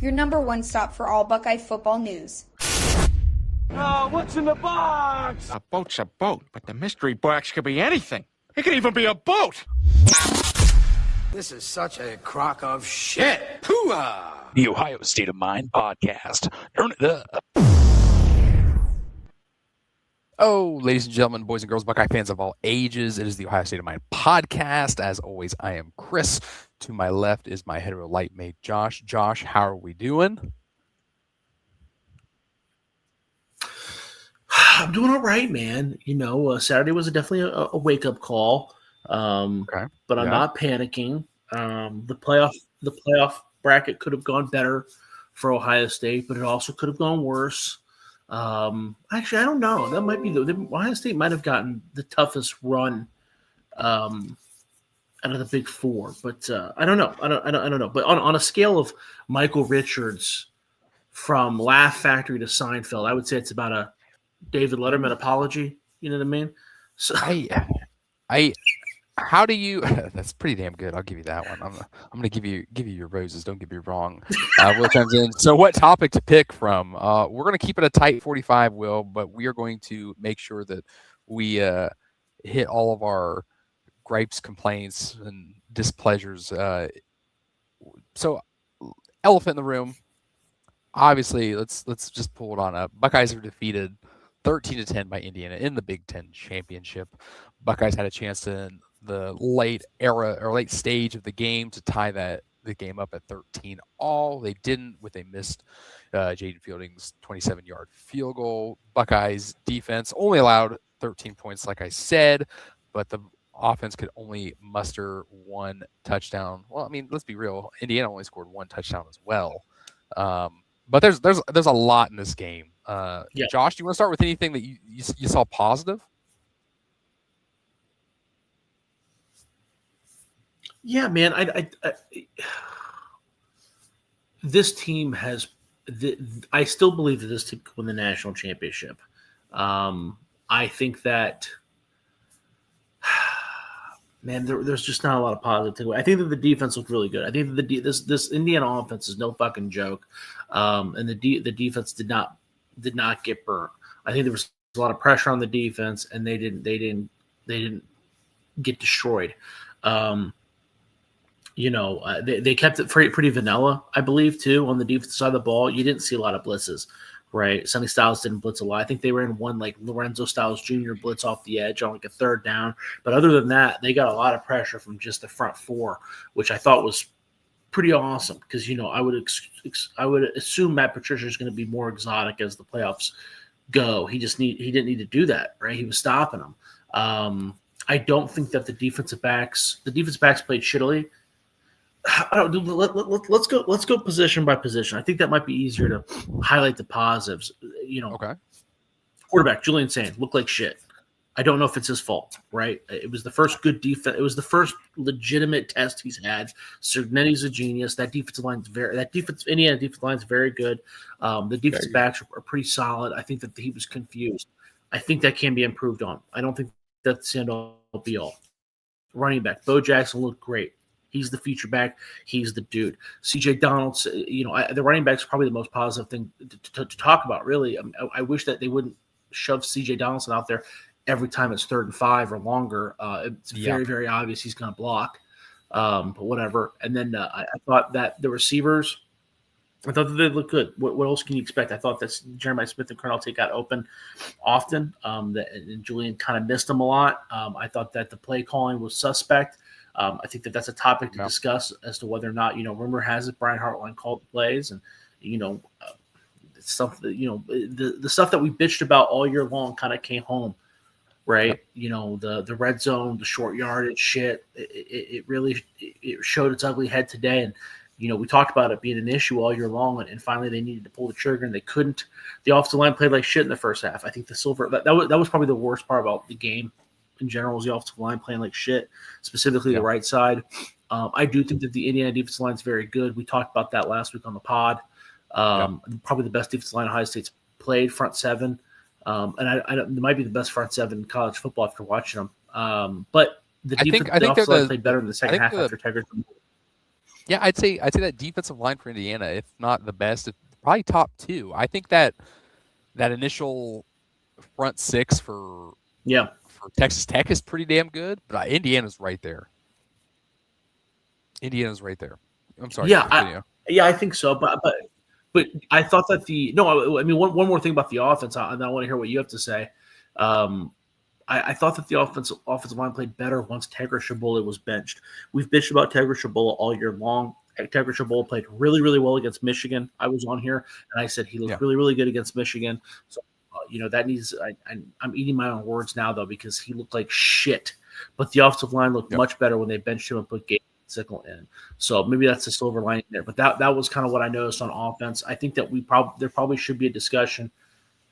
your number one stop for all Buckeye football news. What's in the box? A boat's a boat, but the mystery box could be anything. It could even be a boat. This is such a crock of shit. Hoo-ah! The Ohio State of Mind podcast. Turn it up. Oh, ladies and gentlemen, boys and girls, Buckeye fans of all ages, it is the Ohio State of Mind podcast. As always, I am Chris. To my left is my hetero light mate, Josh. Josh, how are we doing? I'm doing all right, man. Saturday was definitely a wake-up call, but I'm not panicking. The playoff bracket could have gone better for Ohio State, but it also could have gone worse. Actually, I don't know. That might be Ohio State might have gotten the toughest run out of the Big Four, but I don't know. I don't know. But on a scale of Michael Richards from Laugh Factory to Seinfeld, I would say it's about a David Letterman apology. You know what I mean? So how do you? That's pretty damn good. I'll give you that one. I'm gonna give you your roses. Don't get me wrong. Will comes in. So, what topic to pick from? We're gonna keep it a tight 45, Will, but we are going to make sure that we hit all of our gripes, complaints, and displeasures. So, elephant in the room. Obviously, let's just pull it on up. Buckeyes are defeated 13-10 by Indiana in the Big Ten championship. Buckeyes had a chance in the late stage of the game to tie the game up at 13 all. They didn't with a missed Jaden Fielding's 27-yard field goal. Buckeyes defense only allowed 13 points, like I said, but the offense could only muster one touchdown. Well, I mean, let's be real. Indiana only scored one touchdown as well. But there's a lot in this game. Josh, do you want to start with anything that you saw positive? Yeah, man. This team has. I still believe that this team could win the national championship. I think that. Man, there's just not a lot of positive takeaway. I think that the defense looked really good. I think that this Indiana offense is no fucking joke, and the defense did not get burnt. I think there was a lot of pressure on the defense, and they didn't get destroyed. They kept it pretty vanilla, I believe, too, on the defensive side of the ball. You didn't see a lot of blitzes, right? Sonny Styles didn't blitz a lot. I think they ran one like Lorenzo Styles Jr. blitz off the edge on like a third down. But other than that, they got a lot of pressure from just the front four, which I thought was pretty awesome because, I would assume Matt Patricia is going to be more exotic as the playoffs go. He didn't need to do that, right? He was stopping them. I don't think that the defensive backs played shittily. Let's go position by position. I think that might be easier to highlight the positives. Okay. Quarterback Julian Sand looked like shit. I don't know if it's his fault, right? It was the first good defense. It was the first legitimate test he's had. Cignetti's a genius. That Indiana defensive line is very good. The defensive backs are pretty solid. I think that he was confused. I think that can be improved on. I don't think that's the end all be all. Running back Bo Jackson looked great. He's the feature back. He's the dude. C.J. Donalds, the running back's probably the most positive thing to talk about, really. I wish that they wouldn't shove C.J. Donaldson out there every time it's 3rd and 5 or longer. It's very, very obvious he's going to block, but whatever. And then I thought that the receivers, I thought that they looked good. What else can you expect? I thought that Jeremiah Smith and Colonel Tate got open often, and Julian kind of missed them a lot. I thought that the play calling was suspect. I think that that's a topic to discuss as to whether or not, rumor has it Brian Hartline called the plays, and stuff that the stuff that we bitched about all year long kind of came home, right? The red zone, the short yardage shit. It really showed its ugly head today, and we talked about it being an issue all year long, and finally they needed to pull the trigger and they couldn't. The offensive line played like shit in the first half. I think that was probably the worst part about the game. In general, was the offensive line playing like shit, specifically the right side. I do think that the Indiana defensive line is very good. We talked about that last week on the pod. Probably the best defensive line Ohio State's played, front seven. And it might be the best front seven in college football after watching them. But the offensive line played better in the second half after Tiger. Yeah, I'd say that defensive line for Indiana, if not the best, it's probably top 2. I think that initial front 6 Yeah. for Texas Tech is pretty damn good, but Indiana's right there. Indiana's right there. I'm sorry, Yeah, continue. I think so. But I thought that I mean, one more thing about the offense, and I want to hear what you have to say. I thought that the offensive line played better once Tegra Shabola was benched. We've bitched about Tegra Shabola all year long. Tegra Shabola played really, really well against Michigan. I was on here, and I said he looked really, really good against Michigan. So, that needs – I'm eating my own words now, though, because he looked like shit. But the offensive line looked much better when they benched him and put Gabe Sickle in. So maybe that's the silver lining there. But that was kind of what I noticed on offense. I think that there probably should be a discussion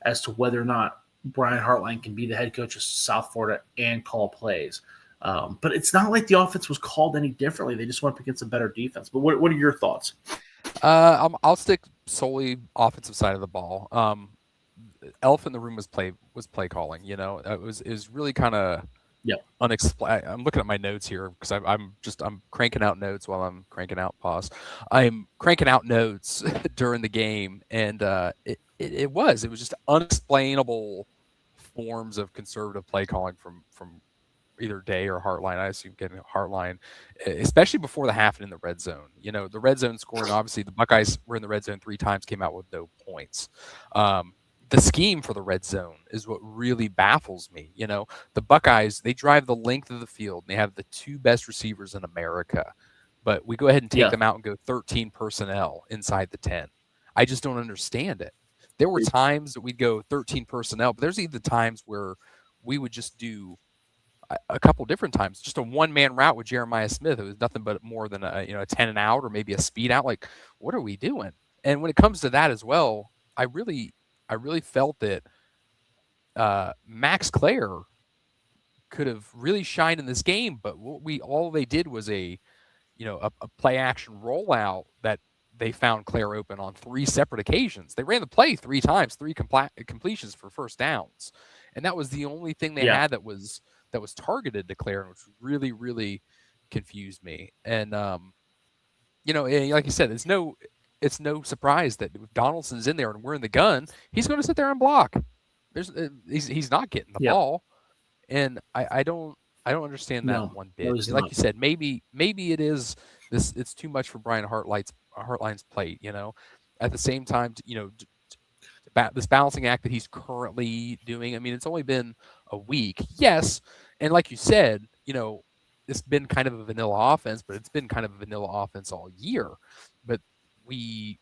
as to whether or not Brian Hartline can be the head coach of South Florida and call plays. But it's not like the offense was called any differently. They just went up against a better defense. But what are your thoughts? I'll stick solely offensive side of the ball. Elephant in the room was play calling. It was really kind of unexplained. I'm looking at my notes here because I'm cranking out notes while I'm cranking out pause. I'm cranking out notes during the game, and it was just unexplainable forms of conservative play calling from either Day or Hartline. I assume getting Hartline, especially before the half and in the red zone. The red zone scoring, obviously the Buckeyes were in the red zone 3 times, came out with no points. The scheme for the red zone is what really baffles me. The Buckeyes, they drive the length of the field, and they have the 2 best receivers in America, but we go ahead and take them out and go 13 personnel inside the 10. I just don't understand it. There were times that we'd go 13 personnel, but there's even times where we would just do a couple different times, just a one-man route with Jeremiah Smith. It was nothing but more than a 10 and out or maybe a speed out. Like, what are we doing? And when it comes to that as well, I really felt that Max Clare could have really shined in this game, but all they did was a play action rollout that they found Clare open on 3 separate occasions. They ran the play 3 times, 3 completions for first downs, and that was the only thing they had that was targeted to Clare, which really, really confused me. And like you said, it's no surprise that if Donaldson's in there and we're in the gun, he's going to sit there and block. He's not getting the ball, and I don't understand that one bit. Like you said, maybe it is this. It's too much for Brian Hartline's plate. At the same time, this balancing act that he's currently doing. I mean, it's only been a week, yes, and like you said, it's been kind of a vanilla offense, but it's been kind of a vanilla offense all year. But we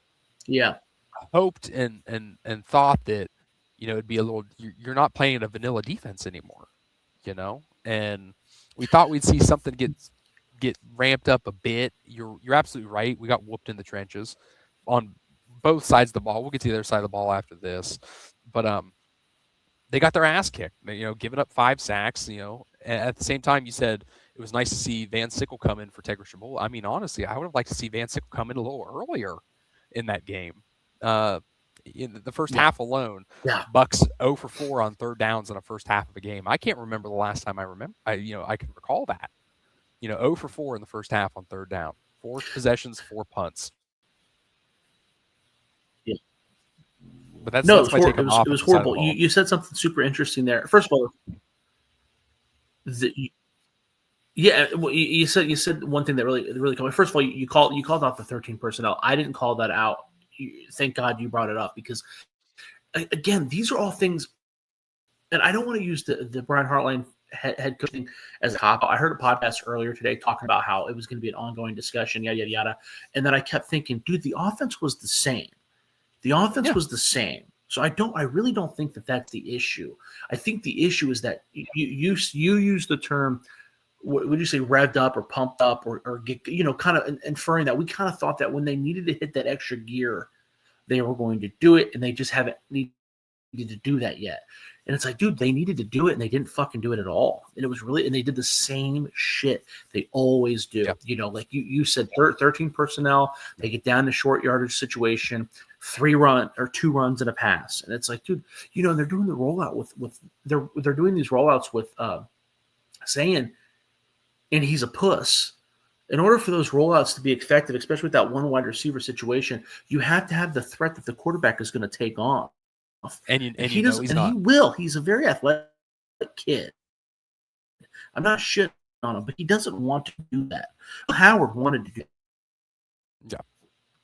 hoped and thought that it'd be a little. You're not playing a vanilla defense anymore, and we thought we'd see something get ramped up a bit. You're absolutely right. We got whooped in the trenches on both sides of the ball. We'll get to the other side of the ball after this, but they got their ass kicked. Giving up 5 sacks. And at the same time, you said it was nice to see Van Sickle come in for Tegra Shabola. I mean, honestly, I would have liked to see Van Sickle come in a little earlier in that game. In the first half alone, Bucks 0 for 4 on 3rd downs in a first half of a game. I can't remember the last time I can recall that. 0 for 4 in the first half on 3rd down. 4 possessions, 4 punts. Yeah. But that's it was horrible. You said something super interesting there. First of all, you said one thing that really caught me. First of all, you called out the 13 personnel. I didn't call that out. Thank God you brought it up, because again, these are all things, and I don't want to use the Brian Hartline head coaching as a cop. I heard a podcast earlier today talking about how it was going to be an ongoing discussion, yada yada yada, and then I kept thinking, dude, the offense was the same. The offense was the same. So I really don't think that that's the issue. I think the issue is that you use the term, what would you say, revved up or pumped up or get, kind of inferring that we kind of thought that when they needed to hit that extra gear, they were going to do it, and they just haven't needed to do that yet. And it's like, dude, they needed to do it, and they didn't fucking do it at all. And it was and they did the same shit they always do. Yep. Like you said, 13 personnel, they get down to short yardage situation, 2 runs and a pass. And it's like, dude, they're doing the rollout with they're doing these rollouts with saying, and he's a puss. In order for those rollouts to be effective, especially with that one wide receiver situation, you have to have the threat that the quarterback is going to take off. And He know doesn't, he's and not. he will. He's a very athletic kid. I'm not shitting on him, but he doesn't want to do that. Howard wanted to do that. Yeah.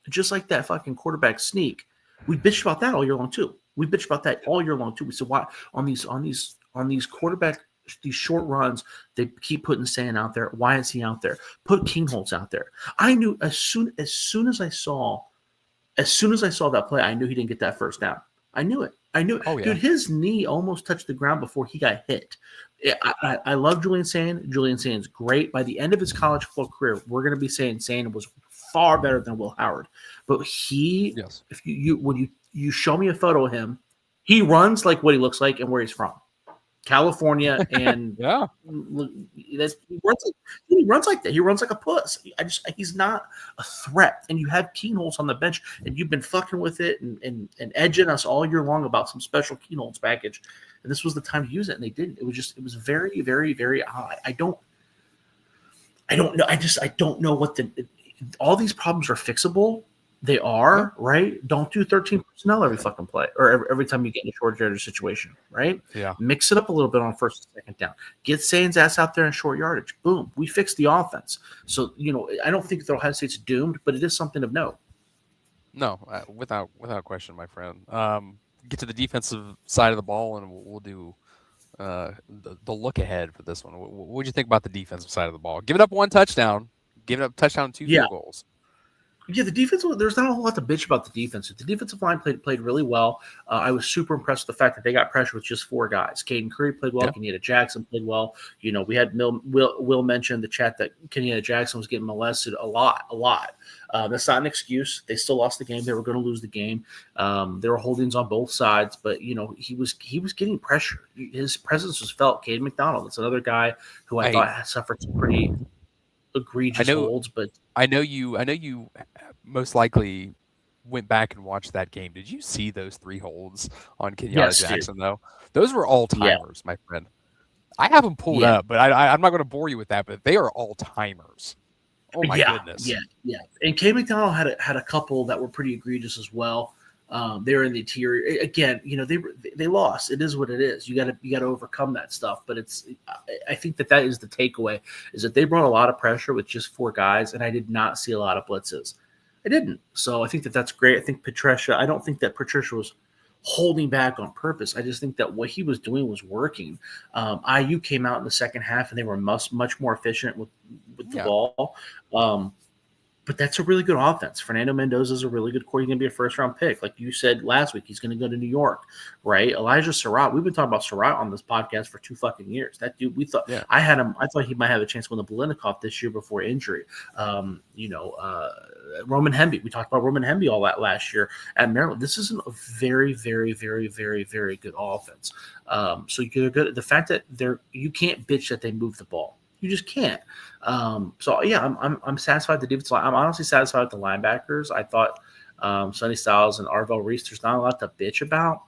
Just like that fucking quarterback sneak. We bitched about that all year long too. We bitched about that all year long too. We said, why on these quarterback, these short runs, they keep putting Sand out there. Why is he out there? Put Kingholtz out there. I knew as soon as I saw that play, I knew he didn't get that first down. I knew it. Oh, yeah. Dude, his knee almost touched the ground before he got hit. I love Julian Sand. Julian Sand's great. By the end of his college football career, we're going to be saying Sand was far better than Will Howard. But Yes. if when you show me a photo of him, he runs like what he looks like and where he's from. California, and Yeah. he runs like that. He runs like a puss. He's not a threat. And you have Keenholz on the bench, and you've been fucking with it and edging us all year long about some special Keenholz package. And this was the time to use it, and they didn't. It was very, very, very odd. I don't know. I don't know what all these problems are fixable. They are, right? Don't do 13 personnel every fucking play or every time you get in a short yardage situation, right? Yeah. Mix it up a little bit on first and second down. Get Sain's ass out there in short yardage. Boom. We fixed the offense. So, I don't think that Ohio State's doomed, but it is something of note. No, without question, my friend. Get to the defensive side of the ball, and we'll do the look ahead for this one. What do you think about the defensive side of the ball? Giving up one touchdown, giving up touchdown, 2 field goals. Yeah, the defense. There's not a whole lot to bitch about the defense. The defensive line played really well. I was super impressed with the fact that they got pressure with just 4 guys. Caden Curry played well. Kenyatta Jackson played well. We had Will mention in the chat that Kenyatta Jackson was getting molested a lot. That's not an excuse. They still lost the game. They were going to lose the game. There were holdings on both sides, but he was getting pressure. His presence was felt. Caden McDonald. That's another guy who I thought suffered some pretty egregious holds, but I know you most likely went back and watched that game. Did you see those 3 holds on Kenyatta Jackson, though? Those were all-timers, my friend. I have them pulled up, but I'm not going to bore you with that, but they are all-timers. Oh, my goodness. Yeah. And K. McDonald had a couple that were pretty egregious as well. They were in the interior. Again, they lost. It is what it is. You got to overcome that stuff. But I think that is the takeaway, is that they brought a lot of pressure with just 4 guys, and I did not see a lot of blitzes. I didn't. So I think that's great. I think I don't think that Patricia was holding back on purpose. I just think that what he was doing was working. IU came out in the second half, and they were much more efficient with the ball. But that's a really good offense. Fernando Mendoza is a really good quarterback. He's going to be a first-round pick. Like you said last week, he's going to go to New York, right? Elijah Surratt. We've been talking about Surratt on this podcast for 2 fucking years. That dude, we thought I had him. I thought he might have a chance to win the Biletnikoff this year before injury. Roman Hemby. We talked about Roman Hemby all that last year at Maryland. This is a very, very, very, very, very good offense. So you're good. The fact that you can't bitch that they move the ball. You just can't. I'm satisfied with the defensive line. I'm honestly satisfied with the linebackers. I thought Sonny Styles and Arvell Reese, there's not a lot to bitch about.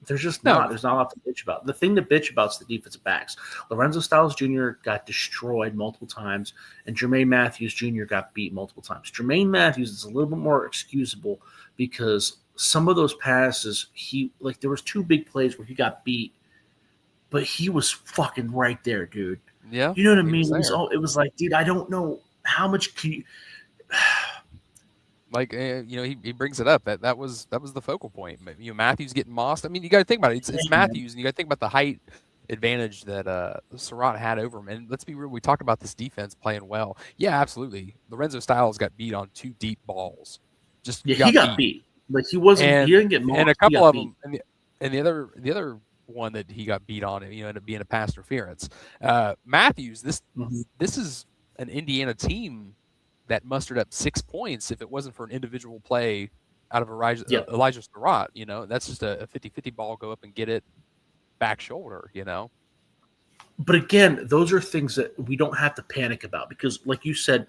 There's just not. There's not a lot to bitch about. The thing to bitch about is the defensive backs. Lorenzo Styles Jr. got destroyed multiple times, and Jermaine Matthews Jr. got beat multiple times. Jermaine Matthews is a little bit more excusable because some of those passes, there was 2 big plays where he got beat, but he was fucking right there, dude. Yeah. You know what I mean? It was like, dude, I don't know how much can you he brings it up that was the focal point. Matthews getting mossed. I mean, you got to think about it. It's Matthews, and you got to think about the height advantage that Surratt had over him. And let's be real, we talked about this defense playing well. Yeah, absolutely. Lorenzo Styles got beat on 2 deep balls. He got beat. Like he wasn't. He didn't get mossed. And a couple of them. And the other one that he got beat on, ended up being a pass interference. Matthews, this is an Indiana team that mustered up 6 points if it wasn't for an individual play out of Elijah Surratt. That's just a 50-50 ball, go up and get it back shoulder, But again, those are things that we don't have to panic about because, like you said,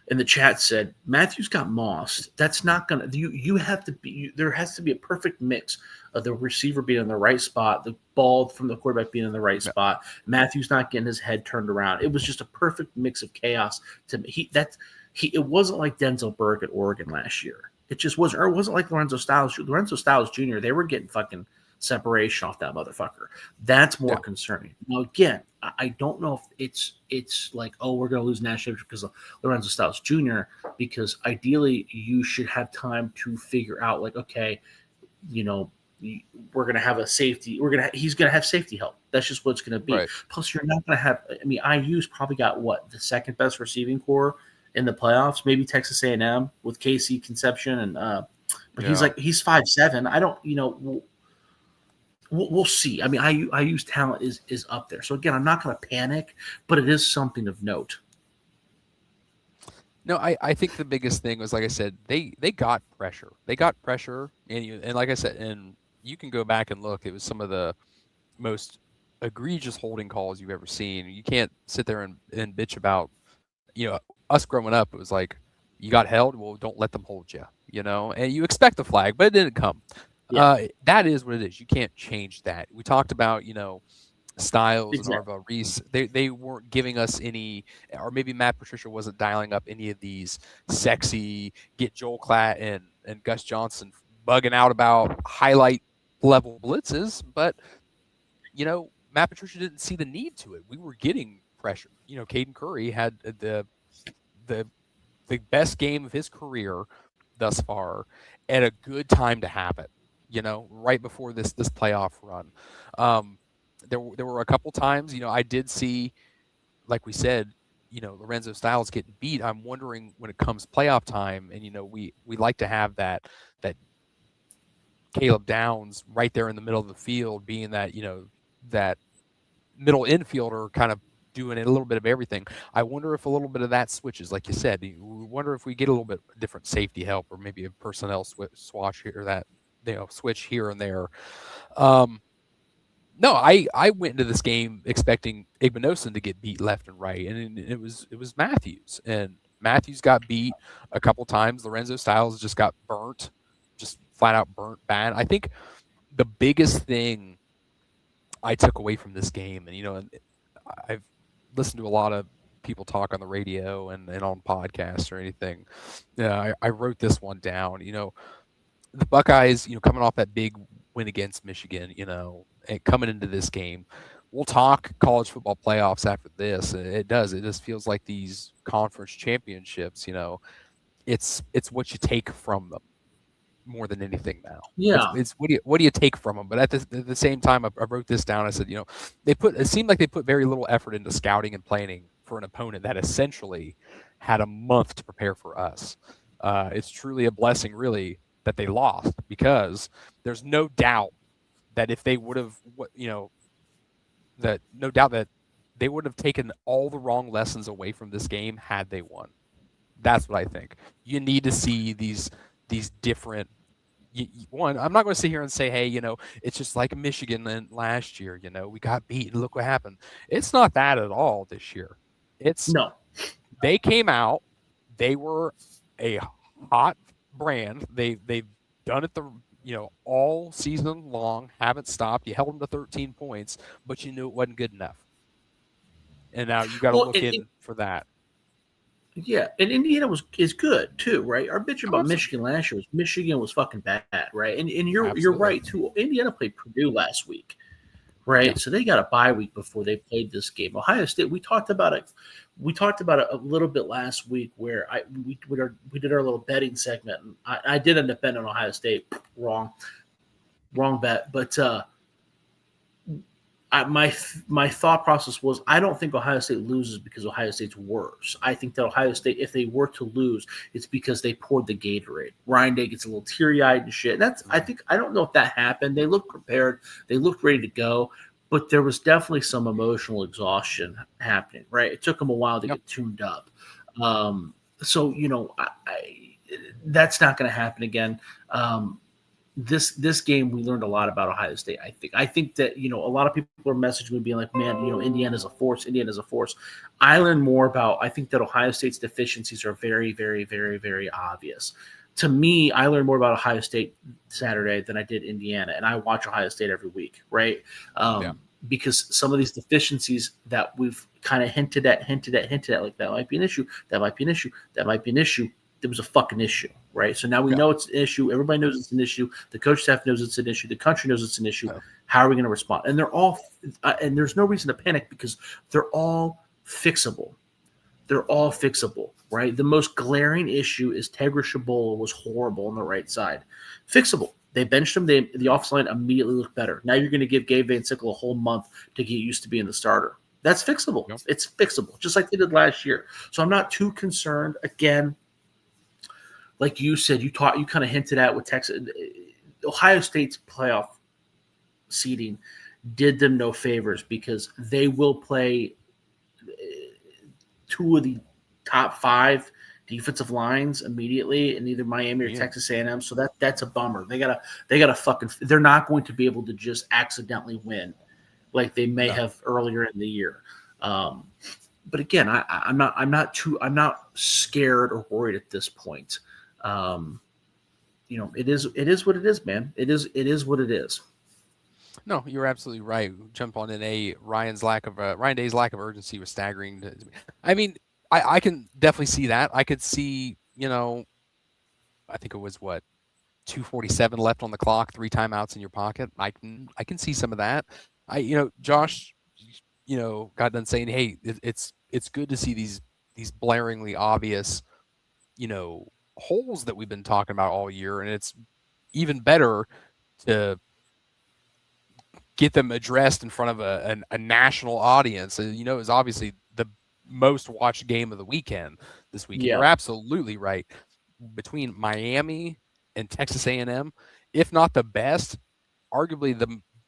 in the chat said Matthews got mossed. That's not gonna. You have to be. There has to be a perfect mix of the receiver being in the right spot, the ball from the quarterback being in the right spot, Matthews not getting his head turned around. It was just a perfect mix of chaos. It wasn't like Denzel Burke at Oregon last year. It just wasn't. Or it wasn't like Lorenzo Styles. Lorenzo Styles Jr. They were getting fucking separation off that motherfucker. That's more concerning. Now again, I don't know if it's like, oh, we're going to lose national championship because of Lorenzo Styles Jr. Because ideally you should have time to figure out like, okay, we're going to have a safety. He's going to have safety help. That's just what it's going to be. Right. Plus, you're not going to have. I mean, IU's probably got the second best receiving core in the playoffs. Maybe Texas A&M with Casey Conception and but he's 5'7". I don't. We'll see. I mean, IU's talent is up there. So again, I'm not going to panic, but it is something of note. No, I think the biggest thing was, like I said, they got pressure. They got pressure, and like I said, and you can go back and look. It was some of the most egregious holding calls you've ever seen. You can't sit there and bitch about, us growing up. It was like, you got held, well, don't let them hold you, and you expect the flag, but it didn't come. Yeah. That is what it is. You can't change that. We talked about, Styles and Arvell Reese. They weren't giving us any, or maybe Matt Patricia wasn't dialing up any of these sexy get Joel Klatt and Gus Johnson bugging out about highlight level blitzes, but Matt Patricia didn't see the need to it. We were getting pressure. Caden Curry had the best game of his career thus far at a good time to have it. Right before this playoff run. There were a couple times, I did see, like we said, Lorenzo Styles getting beat. I'm wondering when it comes playoff time, and we like to have that Caleb Downs right there in the middle of the field, being that that middle infielder, kind of doing a little bit of everything. I wonder if a little bit of that switches, like you said. We wonder if we get a little bit different safety help, or maybe a personnel swatch here, that switch here and there. No, I went into this game expecting Igbinosun to get beat left and right, and it was Matthews, and Matthews got beat a couple times. Lorenzo Styles just got burnt, just flat out burnt bad. I think the biggest thing I took away from this game, and I've listened to a lot of people talk on the radio and on podcasts or anything. I wrote this one down. The Buckeyes, coming off that big win against Michigan, and coming into this game, we'll talk college football playoffs after this. It just feels like these conference championships, it's what you take from them more than anything now. Yeah. It's what do you take from them? But at the same time, I wrote this down. I said, it seemed like they put very little effort into scouting and planning for an opponent that essentially had a month to prepare for us. It's truly a blessing, really, that they lost, because there's no doubt that if they would have, that they would have taken all the wrong lessons away from this game had they won. That's what I think. You need to see these different. One, I'm not going to sit here and say, hey, it's just like Michigan last year. We got beat and look what happened. It's not that at all this year. No. They came out. They were a hot brand. They've done it all season long, haven't stopped. You held them to 13 points, but you knew it wasn't good enough. And now you got to look for that. Yeah, and Indiana is good too, right? Our bitch about Michigan last year was Michigan was fucking bad, right? And you're right too. Indiana played Purdue last week, right? Yeah. So they got a bye week before they played this game. Ohio State, we talked about it. We talked about it a little bit last week, where we did our little betting segment. And I did end up betting on Ohio State. Wrong bet. But my thought process was, I don't think Ohio State loses because Ohio State's worse. I think that Ohio State, if they were to lose, it's because they poured the Gatorade. Ryan Day gets a little teary-eyed and shit. And I don't know if that happened. They looked prepared. They looked ready to go. But there was definitely some emotional exhaustion happening, right? It took them a while to get tuned up. So, that's not going to happen again. this game we learned a lot about Ohio State. I think that a lot of people are messaging me being like, man, Indiana's a force. Indiana's a force. I learned more about. I think that Ohio State's deficiencies are very, very, very, very obvious. To me, I learned more about Ohio State Saturday than I did Indiana, and I watch Ohio State every week, right? Because some of these deficiencies that we've kind of hinted at, like that might be an issue, that might be an issue, that might be an issue. There was a fucking issue, right? So now we know it's an issue. Everybody knows it's an issue. The coach staff knows it's an issue. The country knows it's an issue. How are we going to respond? And they're all, and there's no reason to panic because they're all fixable. They're all fixable, right? The most glaring issue is Tegra Shabola was horrible on the right side. Fixable. They benched him. The offensive line immediately looked better. Now you're going to give Gabe Van Sickle a whole month to get used to being the starter. That's fixable. Yep. It's fixable, just like they did last year. So I'm not too concerned. Again, like you said, you kind of hinted at with Texas. Ohio State's playoff seeding did them no favors because they will play two of the top 5 defensive lines immediately in either Miami or Texas A&M. So that's a bummer. They gotta fucking. They're not going to be able to just accidentally win like they may have earlier in the year. But again, I'm not scared or worried at this point. It is what it is, man. It is what it is. No, you're absolutely right. Jump on in Ryan Day's lack of urgency was staggering. I mean, I can definitely see that. I could see, I think it was 2:47 left on the clock, 3 timeouts in your pocket. I can see some of that. Josh, got done saying, hey, it's good to see these blaringly obvious, holes that we've been talking about all year, and it's even better to get them addressed in front of a national audience. It was obviously the most watched game of the weekend this weekend. You're absolutely right. Between Miami and Texas A&M, if not the best, arguably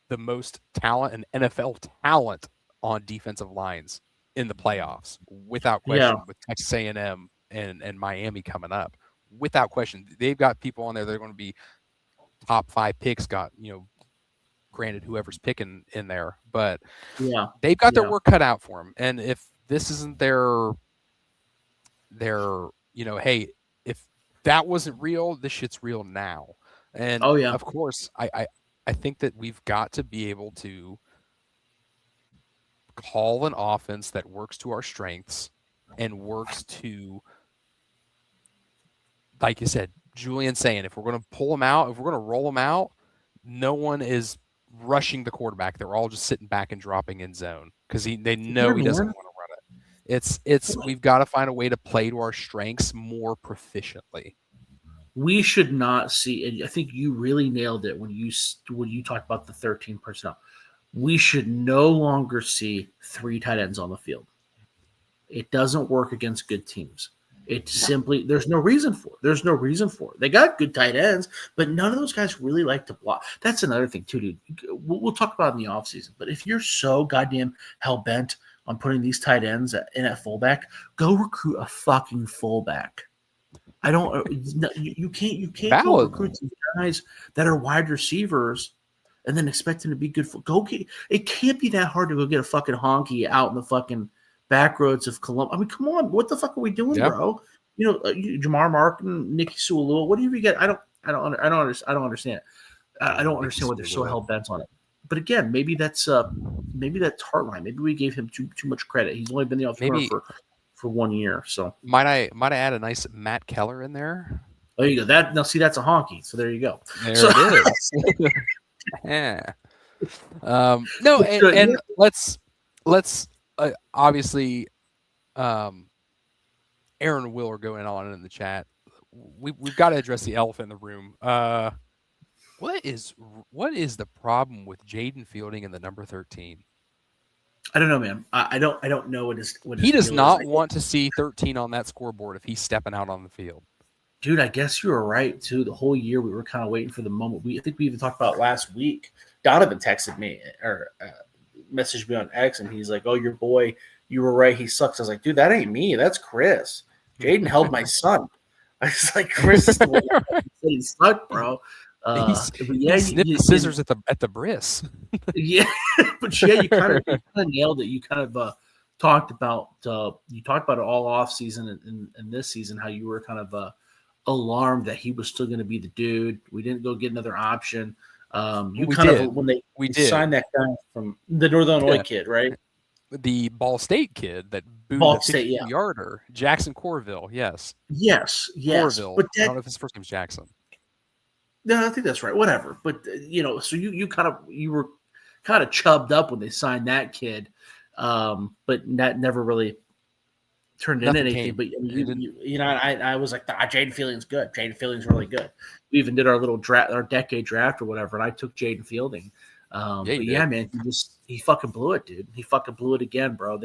the most talent and NFL talent on defensive lines in the playoffs, without question. With Texas A&M and Miami coming up, without question, they've got people on there that are going to be top 5 picks. Granted, whoever's picking in there, but they've got their work cut out for them. And if this isn't their, hey, if that wasn't real, this shit's real now. And of course, I think that we've got to be able to call an offense that works to our strengths and works to, like you said, Julian saying, if we're going to pull them out, if we're going to roll them out, no one is rushing the quarterback. They're all just sitting back and dropping in zone because they know he doesn't want to run it. It's we've got to find a way to play to our strengths more proficiently. We should not see, and I think you really nailed it when you talked about the 13 personnel. We should no longer see 3 tight ends on the field. It doesn't work against good teams. It's simply there's no reason for it. They got good tight ends, but none of those guys really like to block. That's another thing too, dude. We'll talk about it in the offseason, but if you're so goddamn hell-bent on putting these tight ends in at fullback, go recruit a fucking fullback. You can't go recruit these guys that are wide receivers and then expect them to be good. It can't be that hard to go get a fucking honky out in the fucking back roads of Columbus. I mean, come on, what the fuck are we doing, bro? Jamar Martin, Nicky Sualua. What do you get? I don't understand. I don't understand why they're so hell bent on it. But again, maybe that's Hartline. Maybe we gave him too much credit. He's only been the offensive for 1 year. So might I add a nice Matt Keller in there? There you go. That's a honky. So there you go. There it is. Yeah. No, and let's obviously, Aaron and Will are going on in the chat. We've got to address the elephant in the room. What is the problem with Jaden Fielding in the number 13? I don't know, man. I don't know what he does not want to see 13 on that scoreboard if he's stepping out on the field. Dude, I guess you were right too. The whole year we were kind of waiting for the moment. I think we even talked about it last week. Donovan texted me or messaged me on X, and he's like, "Oh, your boy, you were right. He sucks." I was like, "Dude, that ain't me. That's Chris. Jaden held my son." I was like, "Chris is the one that said he sucked, bro." Yeah, he snipped the scissors at the bris. yeah, but yeah, you kind of nailed it. You kind of talked about it all off season and this season, how you were kind of alarmed that he was still going to be the dude. We didn't go get another option. You We kind did. of when they did. signed that guy from the Northern Illinois kid, right? The Ball State kid that booed Ball the State, 52-yarder, Jackson Corville. Yes, yes. Corville. But I don't know if his first name's Jackson. No, I think that's right. Whatever. But so you were kind of chubbed up when they signed that kid, but that never really turned into anything. But I was like, Jaden Fielding's good. Jaden Fielding's really good. We even did our little draft, our decade draft or whatever, and I took Jaden Fielding. Man, he fucking blew it, dude. He fucking blew it again, bro.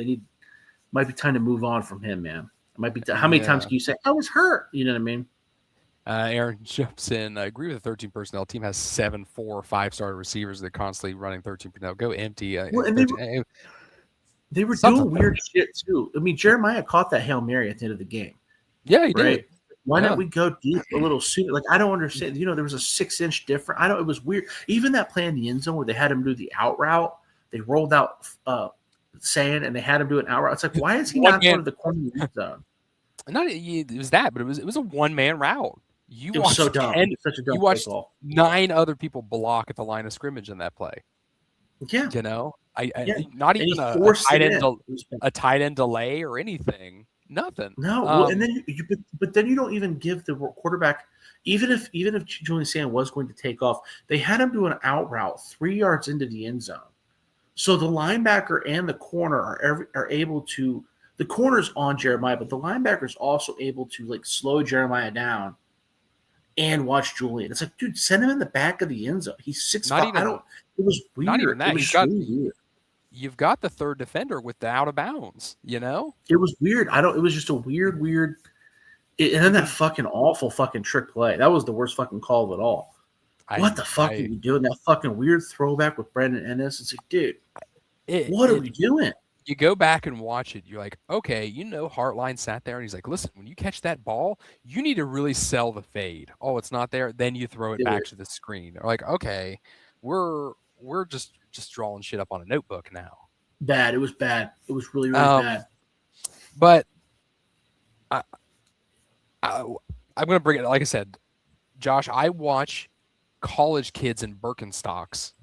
Might be time to move on from him, man. It might be. How many times can you say I was hurt? You know what I mean? Aaron jumps in. I agree with the 13 personnel. Team has 7 4 5-star receivers. They're constantly running 13 personnel. Go empty. They were doing weird shit too. I mean, Jeremiah caught that Hail Mary at the end of the game. Yeah, he did. Why didn't we go deep a little sooner? Like, I don't understand. There was a 6-inch difference. It was weird. Even that play in the end zone where they had him do the out route, they rolled out sand and they had him do an out route. It's like, why is he not going to the corner of the end zone? It was that, but it was a one-man route. It was so dumb. Such a dumb you watched ball. 9 other people block at the line of scrimmage in that play. Yeah. Not even a tight end delay or anything. Nothing. No, and then but then you don't even give the quarterback, even if Julian Sand was going to take off, they had him do an out route 3 yards into the end zone. So the linebacker and the corner are able to. The corner's on Jeremiah, but the linebacker's also able to like slow Jeremiah down and watch Julian. It's like, dude, send him in the back of the end zone. He's 6'5". It was weird. Not even that. It was really weird. You've got the third defender with the out of bounds, It was weird. It was just a weird. And then that fucking awful fucking trick play. That was the worst fucking call of it all. What the fuck are you doing? That fucking weird throwback with Brandon Ennis. It's like, dude, what are we doing? You go back and watch it. You're like, okay, Hartline sat there and he's like, listen, when you catch that ball, you need to really sell the fade. Oh, it's not there. Then you throw it back to the screen. They're like, okay, we're just drawing shit up on a notebook now. Bad. It was bad. It was really, really bad. But I'm going to bring it. Like I said, Josh, I watch college kids in Birkenstocks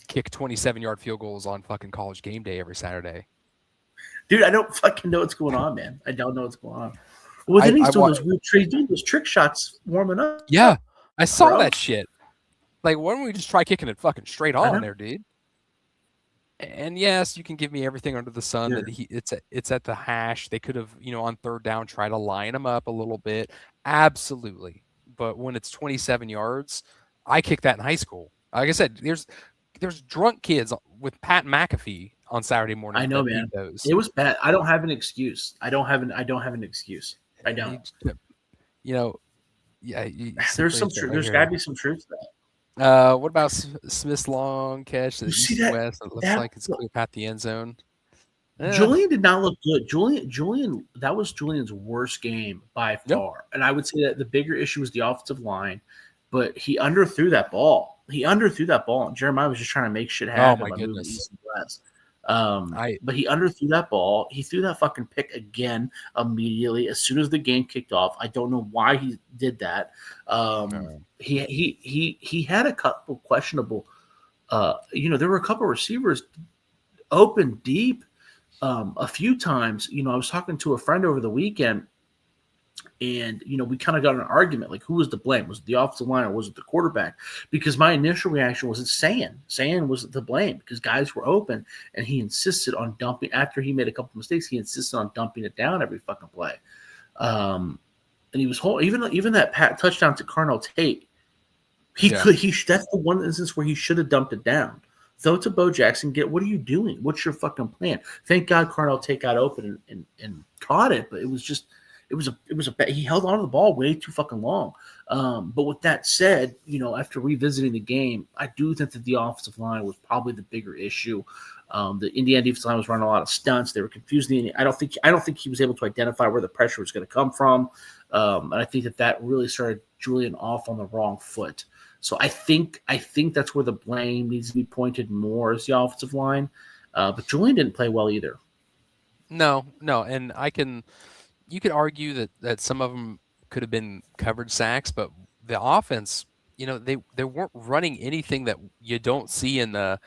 kick 27-yard field goals on fucking College game day every Saturday. Dude, I don't fucking know what's going on, man. I don't know what's going on. Well, then he's doing those weird tricks, doing those trick shots warming up. Yeah, I saw that shit. Like, why don't we just try kicking it fucking straight on there, dude? And yes, you can give me everything under the sun that it's at the hash. They could have, on third down, try to line them up a little bit. Absolutely. But when it's 27 yards, I kicked that in high school. Like I said, there's drunk kids with Pat McAfee on Saturday morning. I know, man. It was bad. I don't have an excuse. I don't have an excuse. I don't. There's some truth. There's got to be some truth to that. What about Smith's long catch? East-west. It looks like it's clear past the end zone. Julian did not look good. Julian, that was Julian's worst game by far. And I would say that the bigger issue was the offensive line, but he underthrew that ball. And Jeremiah was just trying to make shit happen. Oh my goodness. East and West. But he underthrew that ball. He threw that fucking pick again immediately as soon as the game kicked off. I don't know why he did that. He had a couple questionable. There were a couple receivers open deep a few times. I was talking to a friend over the weekend, and we kind of got an argument, like, who was to blame? Was it the offensive line or was it the quarterback? Because my initial reaction was it's Sand. Sand was to blame because guys were open, and he insisted on dumping. After he made a couple mistakes, he insisted on dumping it down every fucking play. And he was even that touchdown to Carnell Tate. That's the one instance where he should have dumped it down. Throw it to Bo Jackson. What are you doing? What's your fucking plan? Thank God Carnell Tate got open and caught it, but it was just. It was he held on to the ball way too fucking long. But with that said, after revisiting the game, I do think that the offensive line was probably the bigger issue. The Indiana defensive line was running a lot of stunts. They were confusing. I don't think he was able to identify where the pressure was going to come from. And I think that really started Julian off on the wrong foot. So I think that's where the blame needs to be pointed more as the offensive line. But Julian didn't play well either. No, and you could argue that some of them could have been covered sacks, but the offense, they weren't running anything that you don't see in the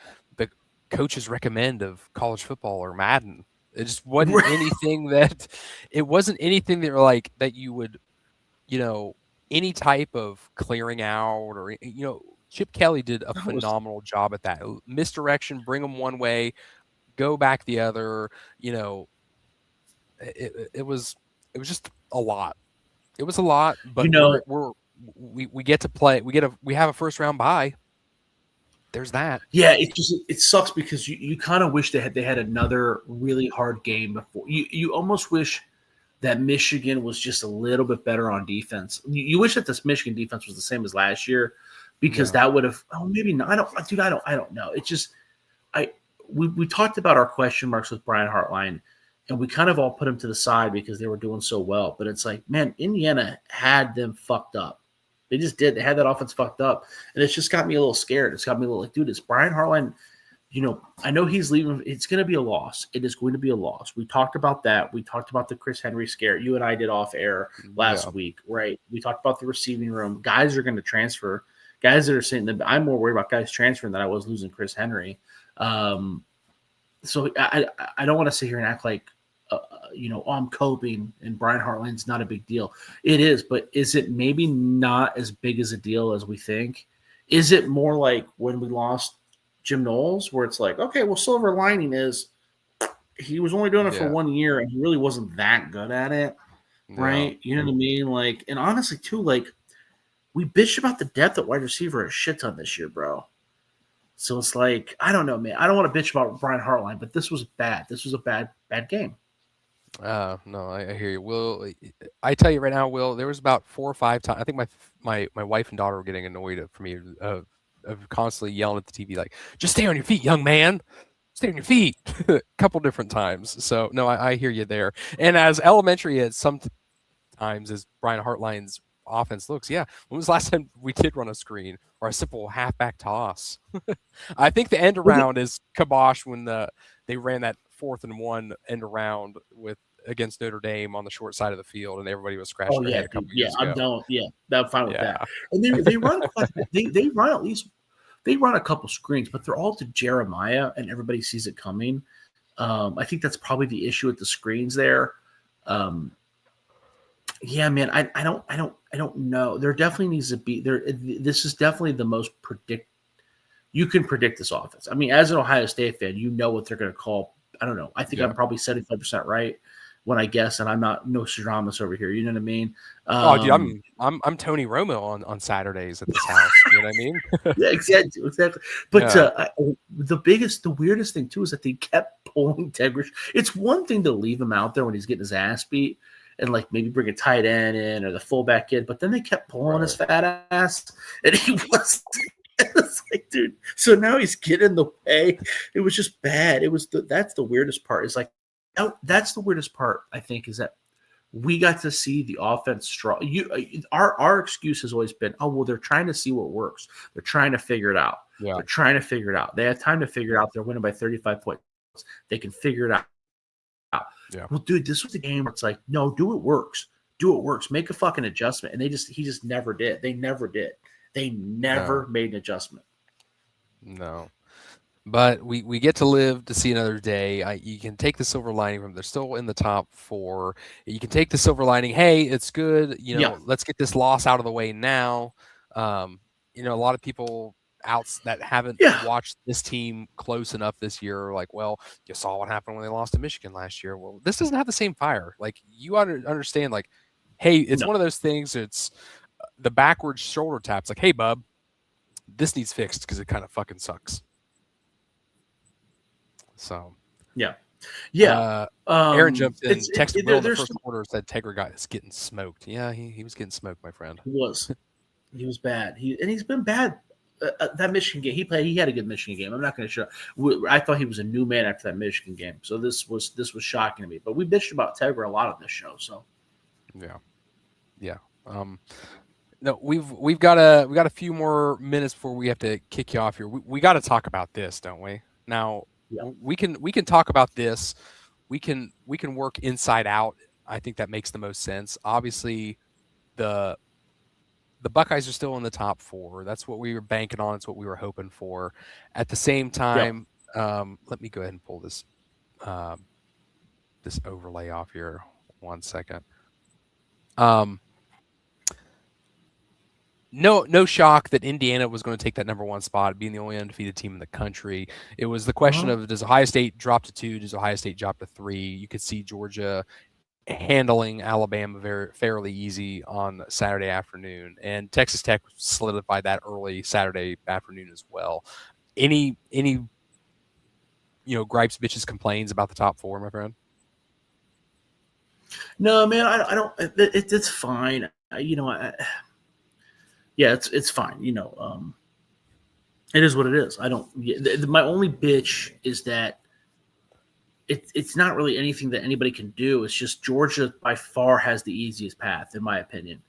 coaches recommend of college football or Madden. It just wasn't anything that it wasn't anything that like that you would, any type of clearing out or Chip Kelly did a phenomenal job at that. Misdirection, bring them one way, go back the other. It was just a lot. It was a lot, but we get to play. We have a first round bye. There's that. Yeah, it sucks because you kind of wish they had another really hard game before. You almost wish that Michigan was just a little bit better on defense. You wish that this Michigan defense was the same as last year, because that would have. Oh, maybe not. I don't know. It's just we talked about our question marks with Brian Hartline, and we kind of all put them to the side because they were doing so well. But it's like, man, Indiana had them fucked up. They just did. They had that offense fucked up. And it's just got me a little scared. It's got me a little like, dude, it's Brian Hartline. I know he's leaving. It's going to be a loss. It is going to be a loss. We talked about that. We talked about the Chris Henry scare. You and I did off air last week, right? We talked about the receiving room. Guys are going to transfer. Guys that are saying that I'm more worried about guys transferring than I was losing Chris Henry. So I don't want to sit here and act like, I'm coping and Brian Hartline's not a big deal. It is, but is it maybe not as big as a deal as we think? Is it more like when we lost Jim Knowles, where it's like, okay, well, silver lining is he was only doing it for 1 year and he really wasn't that good at it, right? You know what I mean? Like, and honestly, too, like, we bitched about the depth at wide receiver a shit ton this year, bro. So it's like, I don't know, man. I don't want to bitch about Brian Hartline, but this was bad. This was a bad game. No, I hear you. Will, I tell you right now, Will, there was about 4 or 5 times. I think my wife and daughter were getting annoyed at me of constantly yelling at the TV like, "Just stay on your feet, young man. Stay on your feet." A couple different times. So no, I hear you there. And as elementary as sometimes as Brian Hartline's offense looks, when was the last time we did run a screen or a simple halfback toss? I think the end around is kibosh when they ran that 4th and 1 end around against Notre Dame on the short side of the field, and everybody was scratching their head a couple years ago. I'm done. Yeah, I'm fine with that. And they run they run at least they run a couple screens, but they're all to Jeremiah, and everybody sees it coming. I think that's probably the issue with the screens there. Yeah, man, I don't know. There definitely needs to be there. This is definitely the most you can predict this offense. I mean, as an Ohio State fan, you know what they're going to call. I don't know. I think I'm probably 75% right when I guess, and I'm not Nostradamus over here. You know what I mean? Dude, I'm Tony Romo on Saturdays at this house. You know what I mean? Yeah, exactly. But the weirdest thing too is that they kept pulling Tegrish. It's one thing to leave him out there when he's getting his ass beat, and like maybe bring a tight end in or the fullback in, but then they kept pulling his fat ass, and he was. It's like, dude. So now he's getting in the way. It was just bad. That's the weirdest part. It's like, that's the weirdest part. I think is that we got to see the offense strong. Our excuse has always been, oh well, they're trying to see what works. They're trying to figure it out. Yeah. They're trying to figure it out. They have time to figure it out. They're winning by 35 points. They can figure it out. Yeah. Well, dude, this was the game where it's like, no, do it works. Make a fucking adjustment. And he just never did. They never did. They never made an adjustment. No. But we get to live to see another day. You can take the silver lining from they're still in the top 4. You can take the silver lining. Hey, it's good. Let's get this loss out of the way now. A lot of people that haven't watched this team close enough this year are like, well, you saw what happened when they lost to Michigan last year. Well, this doesn't have the same fire. Like, you understand, like, hey, it's one of those things. It's the backwards shoulder taps. Like, hey, bub, this needs fixed because it kind of fucking sucks. So, Aaron jumped in, texted Will in the first quarter, said Tegra guy is getting smoked. Yeah, he was getting smoked, my friend. He was bad. He's been bad. That Michigan game, he had a good Michigan game. I'm not going to show. I thought he was a new man after that Michigan game. So this was shocking to me. But we bitched about Tegra a lot on this show. So Yeah. No, we've got a few more minutes before we have to kick you off here. We got to talk about this, don't we? Now Yeah. we can talk about this. We can work inside out. I think that makes the most sense. Obviously, the Buckeyes are still in the top 4. That's what we were banking on. It's what we were hoping for. At the same time, let me go ahead and pull this this overlay off here. 1 second. No shock that Indiana was going to take that number 1 spot, being the only undefeated team in the country. It was the question of, does Ohio State drop to 2? Does Ohio State drop to 3? You could see Georgia handling Alabama fairly easy on Saturday afternoon, and Texas Tech solidified that early Saturday afternoon as well. Any gripes, bitches, complaints about the top 4, my friend? No, man, I don't. It's fine. It's fine. It is what it is. I don't. My only bitch is that it's not really anything that anybody can do. It's just Georgia by far has the easiest path, in my opinion.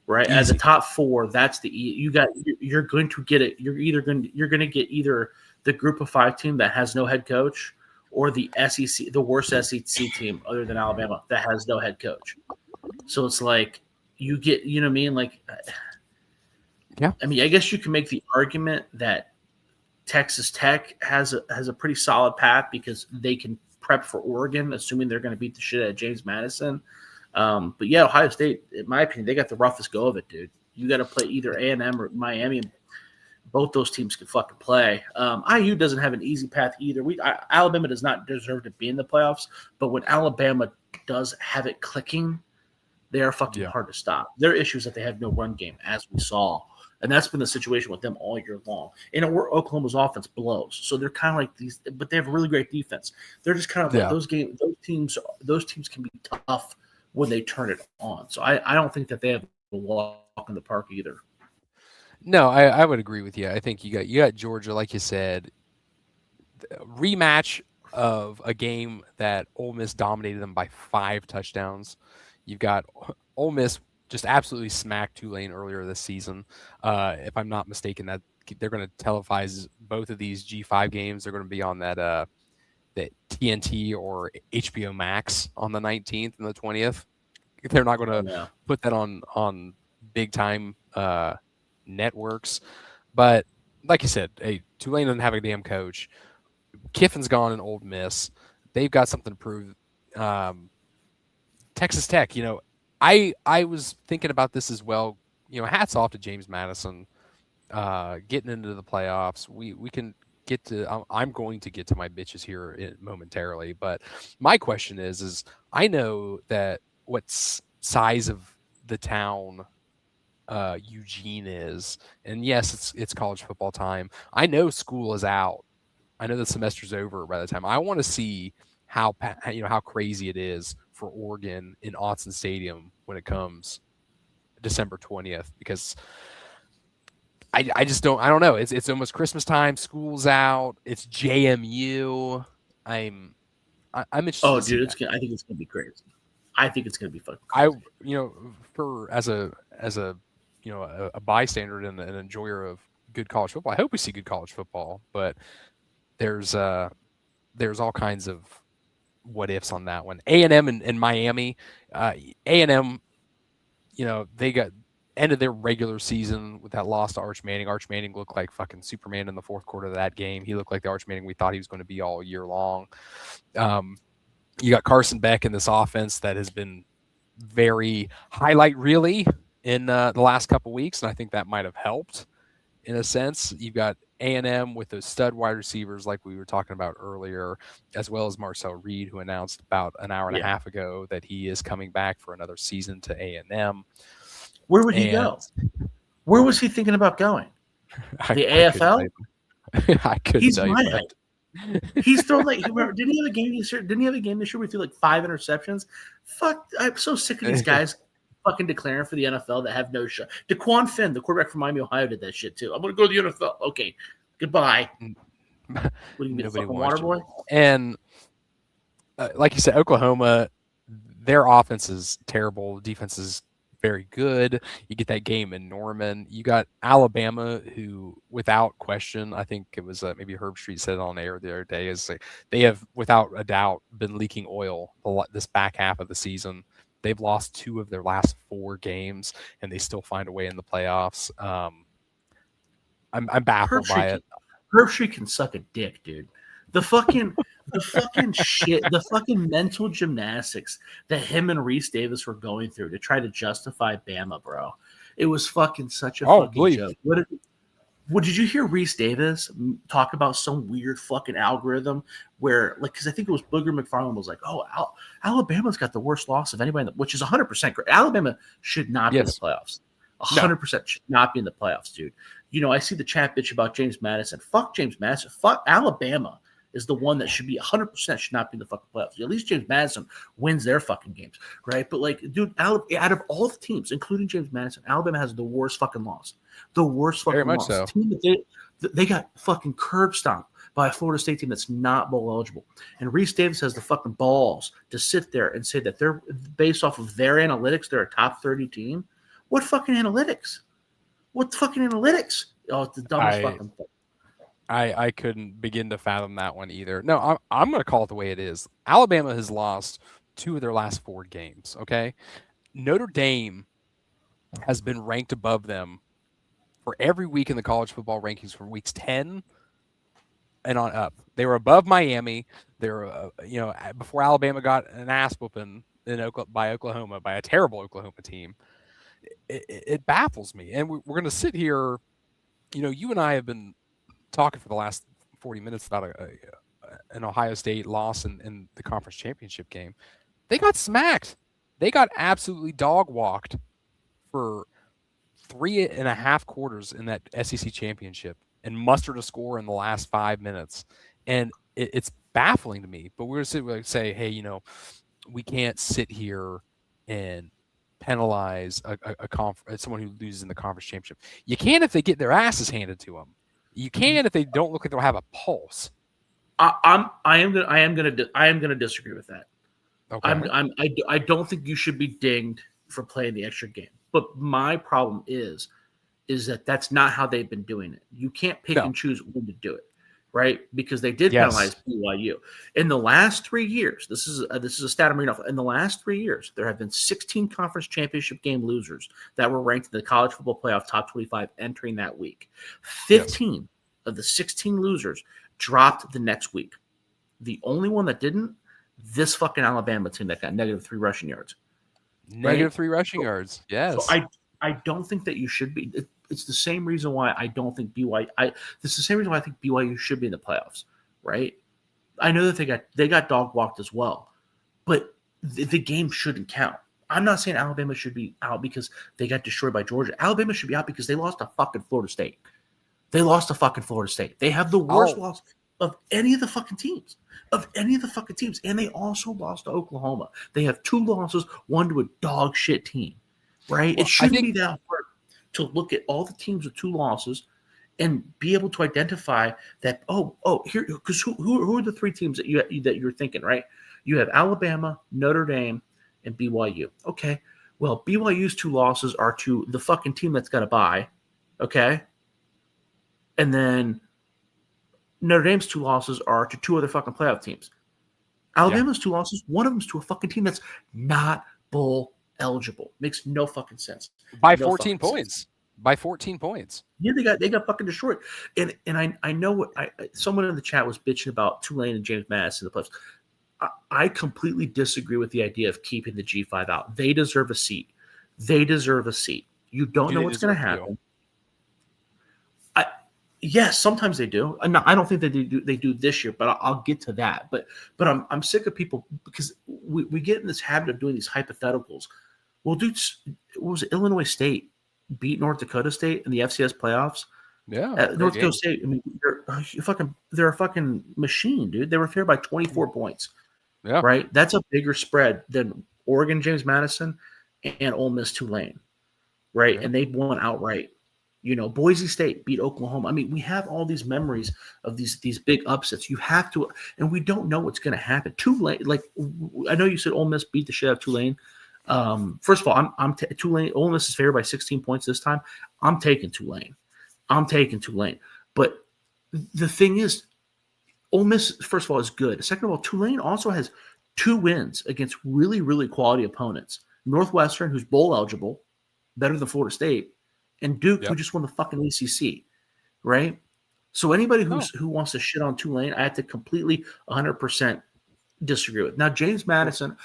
Right, Easy. as a top 4, that's you're going to get it. You're going to get either the Group of 5 team that has no head coach, or the SEC, the worst SEC team other than Alabama that has no head coach. So it's like you get, you know what I mean? Like, yeah. I mean, I guess you can make the argument that Texas Tech has a pretty solid path because they can prep for Oregon, assuming they're going to beat the shit out of James Madison. But yeah, Ohio State, in my opinion, they got the roughest go of it, dude. You got to play either A&M or Miami. Both those teams can fucking play. IU doesn't have an easy path either. Alabama does not deserve to be in the playoffs, but when Alabama does have it clicking, they are fucking hard to stop. Their issue is that they have no run game, as we saw. And that's been the situation with them all year long. And Oklahoma's offense blows. So they're kind of like these, but they have a really great defense. They're just kind of like those teams can be tough when they turn it on. So I don't think that they have a walk in the park either. No, I would agree with you. I think you got Georgia, like you said, rematch of a game that Ole Miss dominated them by 5 touchdowns. You've got Ole Miss just absolutely smacked Tulane earlier this season. If I'm not mistaken, that they're going to televise both of these G5 games. They're going to be on that TNT or HBO Max on the 19th and the 20th. They're not going to put that on big time networks. But like you said, hey, Tulane doesn't have a damn coach. Kiffin's gone in Ole Miss. They've got something to prove. Texas Tech, I was thinking about this as well. Hats off to James Madison getting into the playoffs. We can get to. I'm going to get to my bitches here momentarily, but my question is I know that what size of the town Eugene is, and yes, it's college football time. I know school is out. I know the semester's over by the time. I want to see how crazy it is for Oregon in Autzen Stadium when it comes December 20th, because I just don't know. It's almost Christmas time. School's out. It's JMU. I'm interested. Oh, dude, I think it's gonna be crazy. I think it's gonna be fucking crazy. For as a bystander and an enjoyer of good college football, I hope we see good college football. But there's all kinds of what ifs on that one. A&M and Miami. A&M, they got ended their regular season with that loss to Arch Manning. Arch Manning looked like fucking Superman in the fourth quarter of that game. He looked like the Arch Manning we thought he was going to be all year long. You got Carson Beck in this offense that has been very highlight really in the last couple weeks, and I think that might have helped in a sense. You've got A&M with those stud wide receivers like we were talking about earlier, as well as Marcel Reed, who announced about an hour and a half ago that he is coming back for another season to A&M. Where would he go? Where was he thinking about going? The AFL? I couldn't tell you. He's thrown like didn't he have a game this year? Didn't he have a game this year where he threw like 5 interceptions? Fuck, I'm so sick of these guys fucking declaring for the NFL that have no shot. DeQuan Finn, the quarterback from Miami, Ohio, did that shit too. I'm gonna go to the NFL. Okay, goodbye. What do you mean, a fucking water boy? And like you said, Oklahoma, their offense is terrible. Defense is very good. You get that game in Norman. You got Alabama, who, without question, I think it was maybe Herb Street said it on air the other day, is like they have, without a doubt, been leaking oil this back half of the season. They've lost 2 of their last 4 games, and they still find a way in the playoffs. I'm baffled by it. Herb Street can suck a dick, dude. The fucking shit, the fucking mental gymnastics that him and Reese Davis were going through to try to justify Bama, bro. It was fucking such a fucking joke. What did you hear Reese Davis talk about some weird fucking algorithm where, like, because I think it was Booger McFarland was like, oh, Alabama's got the worst loss of anybody, which is 100% correct. Alabama should not be in the playoffs. 100% should not be in the playoffs, dude. You know, I see the chat bitch about James Madison. Fuck James Madison. Fuck Alabama is the one that should be 100% should not be in the fucking playoffs. At least James Madison wins their fucking games, right? But, like, dude, out of all the teams, including James Madison, Alabama has the worst fucking loss. The worst fucking loss. So. Team that they got fucking curb stomped by a Florida State team that's not bowl eligible. And Reese Davis has the fucking balls to sit there and say that they're, based off of their analytics, they're a top 30 team. What fucking analytics? What fucking analytics? Oh, it's the dumbest fucking thing. I couldn't begin to fathom that one either. No, I'm going to call it the way it is. Alabama has lost 2 of their last 4 games, okay? Notre Dame has been ranked above them for every week in the college football rankings from weeks 10 and on up. They were above Miami. They were, before Alabama got an ass whooping by Oklahoma, by a terrible Oklahoma team. It baffles me. And we're going to sit here, you and I have been talking for the last 40 minutes about an Ohio State loss in the conference championship game. They got smacked. They got absolutely dog walked for 3.5 quarters in that SEC championship and mustered a score in the last 5 minutes. And it's baffling to me. But we're going to say, hey, we can't sit here and penalize someone who loses in the conference championship. You can if they get their asses handed to them. You can if they don't look like they'll have a pulse. I am gonna disagree with that. Okay. I don't think you should be dinged for playing the extra game. But my problem is that that's not how they've been doing it. You can't pick and choose when to do it, right? Because they did penalize BYU in the last 3 years. This is a stat I'm reading off. In the last 3 years, there have been 16 conference championship game losers that were ranked in the college football playoff top 25 entering that week. 15 of the 16 losers dropped the next week. The only one that didn't, this fucking Alabama team that got -3 rushing yards. -3 rushing yards. Yes. So I don't think that you should be. It's the same reason why I don't think BYU. This is the same reason why I think BYU should be in the playoffs, right? I know that they got dog walked as well, but the game shouldn't count. I'm not saying Alabama should be out because they got destroyed by Georgia. Alabama should be out because they lost to fucking Florida State. They lost to fucking Florida State. They have the worst loss of any of the fucking teams. And they also lost to Oklahoma. They have 2 losses, one to a dog shit team, right? Well, it shouldn't be that hard to look at all the teams with 2 losses and be able to identify that, here, because who are the 3 teams that you're thinking, right? You have Alabama, Notre Dame, and BYU. Okay, well, BYU's 2 losses are to the fucking team that's got to bye, okay? And then Notre Dame's 2 losses are to 2 other fucking playoff teams. Alabama's 2 losses, one of them's to a fucking team that's not bowl eligible. Makes no fucking sense. By 14 points. By 14 points. Yeah, they got fucking destroyed. And I know what someone in the chat was bitching about Tulane and James Madison in the playoffs. I completely disagree with the idea of keeping the G5 out. They deserve a seat. You don't know what's going to happen. Yes, sometimes they do. No, I don't think that they do this year, but I'll get to that. But I'm sick of people because we get in this habit of doing these hypotheticals. Well, dude, what was it? Illinois State beat North Dakota State in the FCS playoffs? Yeah. North Dakota State, I mean, they're a fucking machine, dude. They were favored by 24 points. Yeah. Right? That's a bigger spread than Oregon, James Madison, and Ole Miss Tulane. Right? Yeah. And they won outright. Boise State beat Oklahoma. I mean, we have all these memories of these big upsets. You have to, and we don't know what's going to happen. Tulane, like I know you said Ole Miss beat the shit out of Tulane. First of all, Tulane. Ole Miss is favored by 16 points this time. I'm taking Tulane. But the thing is, Ole Miss, first of all, is good. Second of all, Tulane also has 2 wins against really, really quality opponents. Northwestern, who's bowl eligible, better than Florida State, and Duke, who just won the fucking ACC, right? So anybody who wants to shit on Tulane, I have to completely 100% disagree with. Now, James Madison,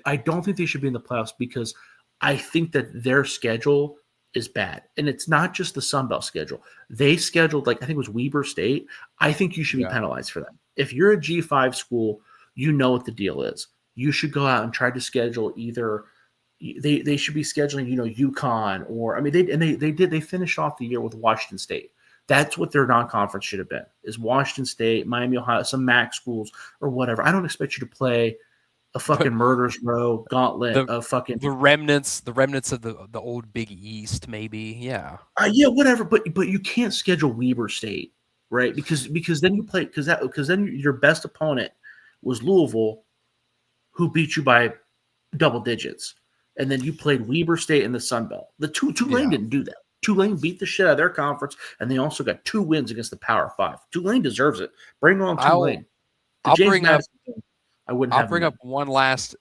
I don't think they should be in the playoffs because I think that their schedule is bad. And it's not just the Sun Belt schedule. They scheduled, I think it was Weber State. I think you should be penalized for that. If you're a G5 school, you know what the deal is. You should go out and try to schedule either they should be scheduling, UConn or they finished off the year with Washington State. That's what their non-conference should have been, is Washington State, Miami, Ohio, some MAC schools or whatever. I don't expect you to play a fucking murderers row gauntlet of fucking the remnants of the old Big East, maybe. Yeah, whatever. But you can't schedule Weber State, right? Because then you play because then your best opponent was Louisville, who beat you by double digits, and then you played Weber State in the Sun Belt. Tulane didn't do that. Tulane beat the shit out of their conference, and they also got 2 wins against the Power 5. Tulane deserves it. Bring on Tulane. I'll bring up one last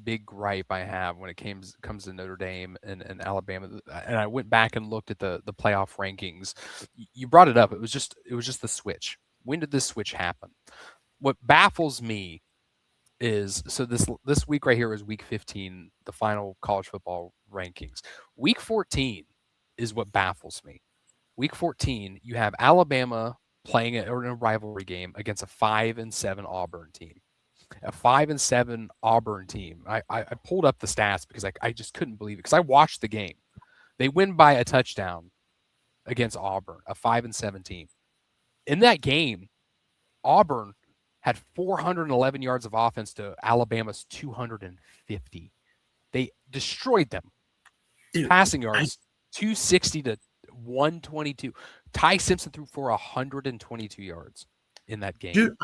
big gripe I have when it comes to Notre Dame and Alabama, and I went back and looked at the playoff rankings. You brought it up. It was just the switch. When did this switch happen? What baffles me is, so this week right here is week 15, the final college football rankings. Week 14 is what baffles me. Week 14, you have Alabama playing in a rivalry game against a 5-7 Auburn team. A 5-7 Auburn team. I pulled up the stats because I just couldn't believe it, because I watched the game. They win by a touchdown against Auburn, a 5-7 team. In that game, Auburn had 411 yards of offense to Alabama's 250. They destroyed them. Dude, passing yards, 260 to 122. Ty Simpson threw for 122 yards in that game. Dude,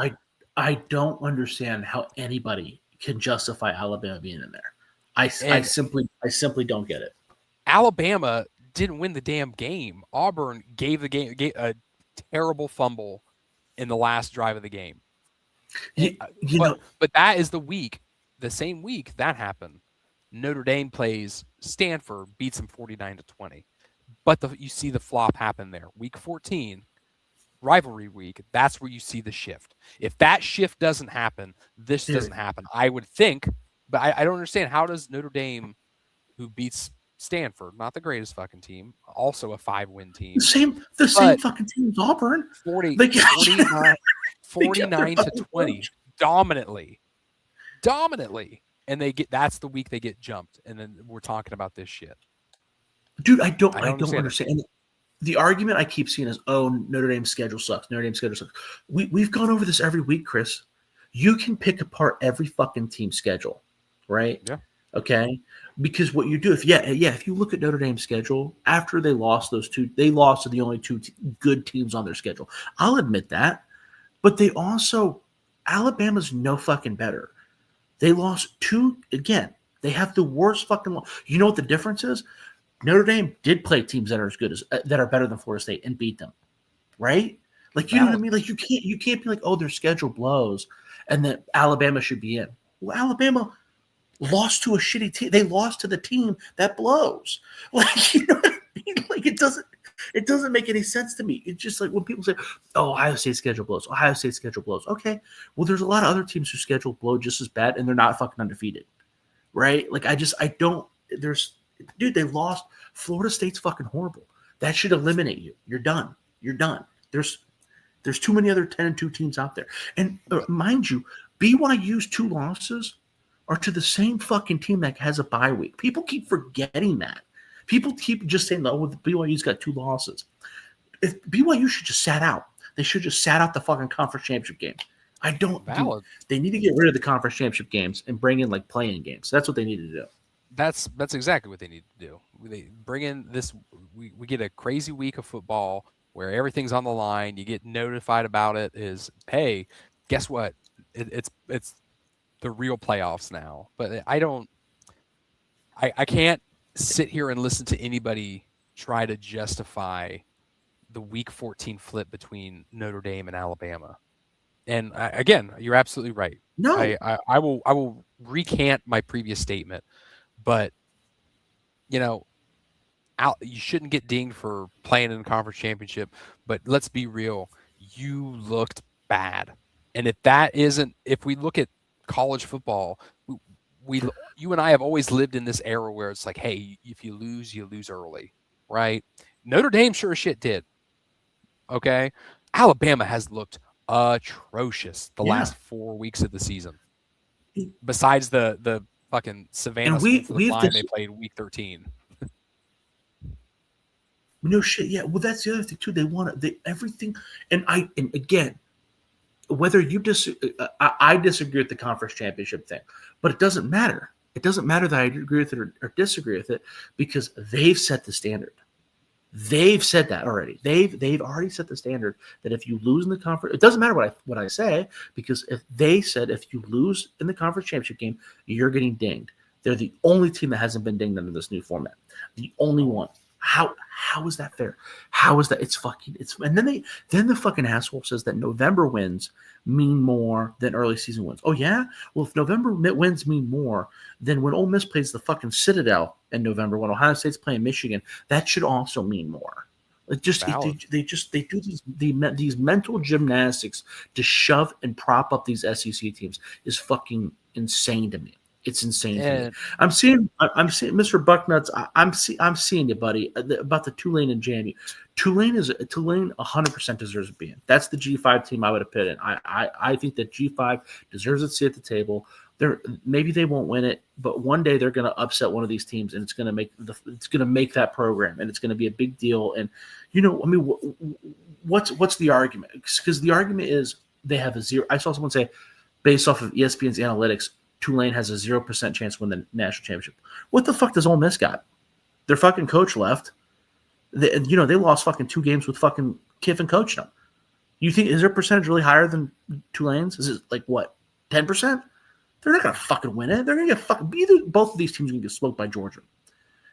I don't understand how anybody can justify Alabama being in there. I simply don't get it. Alabama didn't win the damn game. Auburn gave a terrible fumble in the last drive of the game. But that is the same week that happened. Notre Dame plays Stanford, beats them 49-20. But you see the flop happen there. Week 14, rivalry week, that's where you see the shift. If that shift doesn't happen, this doesn't happen. I would think, but I don't understand, how does Notre Dame, who beats Stanford, not the greatest fucking team, also a 5-win team. The same fucking team as Auburn. 49-20, dominantly. And that's the week they get jumped. And then we're talking about this shit. Dude, I don't understand. And the argument I keep seeing is, Notre Dame's schedule sucks. We've gone over this every week, Chris. You can pick apart every fucking team schedule, right? Yeah. Okay. Because what you do, if you look at Notre Dame's schedule, after they lost they lost to the only 2 good teams on their schedule. I'll admit that. But they also, Alabama's no fucking better. They lost 2 again. They have the worst fucking. You know what the difference is? Notre Dame did play teams that are as good as that are better than Florida State and beat them, right? Like, you know what I mean? Like, you can't be like, their schedule blows, and that Alabama should be in. Well, Alabama lost to a shitty team. They lost to the team that blows. Like, you know what I mean? Like, it doesn't make any sense to me. It's just like when people say, Ohio State's schedule blows. Okay, well, there's a lot of other teams whose schedule blow just as bad, and they're not fucking undefeated, right? Like, dude, they lost. Florida State's fucking horrible. That should eliminate you. You're done. There's too many other 10-2 teams out there. And mind you, BYU's 2 losses are to the same fucking team that has a bye week. People keep forgetting that. People keep just saying, BYU's got 2 losses. If BYU should just sat out. They should just sat out the fucking conference championship game. They need to get rid of the conference championship games and bring in playing games. That's what they need to do. That's exactly what they need to do. They bring in this. We get a crazy week of football where everything's on the line. You get notified about it. Hey, guess what? It's the real playoffs now. But I don't I can't sit here and listen to anybody try to justify the Week 14 flip between Notre Dame and Alabama. And again, you're absolutely right. No. I will recant my previous statement, but you know, you shouldn't get dinged for playing in the conference championship. But let's be real, you looked bad. And if we look at college football, you and I have always lived in this era where it's like, hey, if you lose early, right? Notre Dame sure as shit did. Okay, Alabama has looked atrocious the last 4 weeks of the season. Besides the fucking Savannah And School for the we've Blind they played week 13. No shit. Yeah. Well, that's the other thing too. They want everything. And again, whether you I disagree with the conference championship thing, but it doesn't matter. It doesn't matter that I agree with it or disagree with it because they've set the standard. They've said that already. They've already set the standard that if you lose in the conference, it doesn't matter what I say because if they said if you lose in the conference championship game, you're getting dinged. They're the only team that hasn't been dinged under this new format. The only one. How is that fair? How is that? It's and then the fucking asshole says that November wins mean more than early season wins. Oh yeah? Well, if November wins mean more, then when Ole Miss plays the fucking Citadel in November, when Ohio State's playing Michigan, that should also mean more. They do these mental gymnastics to shove and prop up these SEC teams is fucking insane to me. It's insane to me. I'm seeing Mr. Bucknuts. I'm seeing you, buddy. About the Tulane and JMU. Tulane 100% deserves to be in. That's the G5 team I would have put in. I think that G5 deserves a seat at the table. Maybe they won't win it, but one day they're going to upset one of these teams, and it's going to make that program, and it's going to be a big deal. And what's the argument? Because the argument is they have a zero. I saw someone say, based off of ESPN's analytics, Tulane has a 0% chance to win the national championship. What the fuck does Ole Miss got? Their fucking coach left. They lost fucking 2 games with fucking Kiffin coaching them. You think is their percentage really higher than Tulane's? Is it like what 10%? They're not gonna fucking win it. They're gonna get fucking both of these teams are gonna get smoked by Georgia.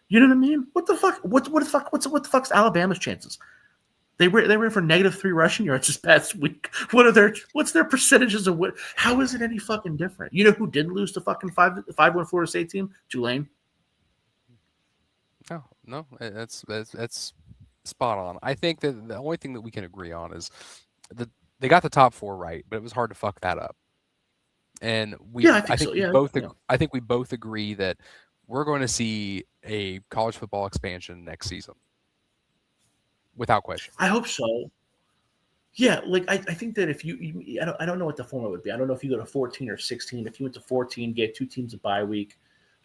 You know what I mean? What the fuck? What the fuck's Alabama's chances? They ran for -3 rushing yards this past week. What's their percentages of what? How is it any fucking different? You know who didn't lose to fucking 5-1 Florida State team? Tulane. No, that's spot on. I think that the only thing that we can agree on is that they got the top 4 right, but it was hard to fuck that up. And I think we both agree that we're going to see a college football expansion next season. Without question. I hope so. Yeah, I think that if I don't know what the format would be. I don't know if you go to 14 or 16. If you went to 14, get 2 teams a bye week,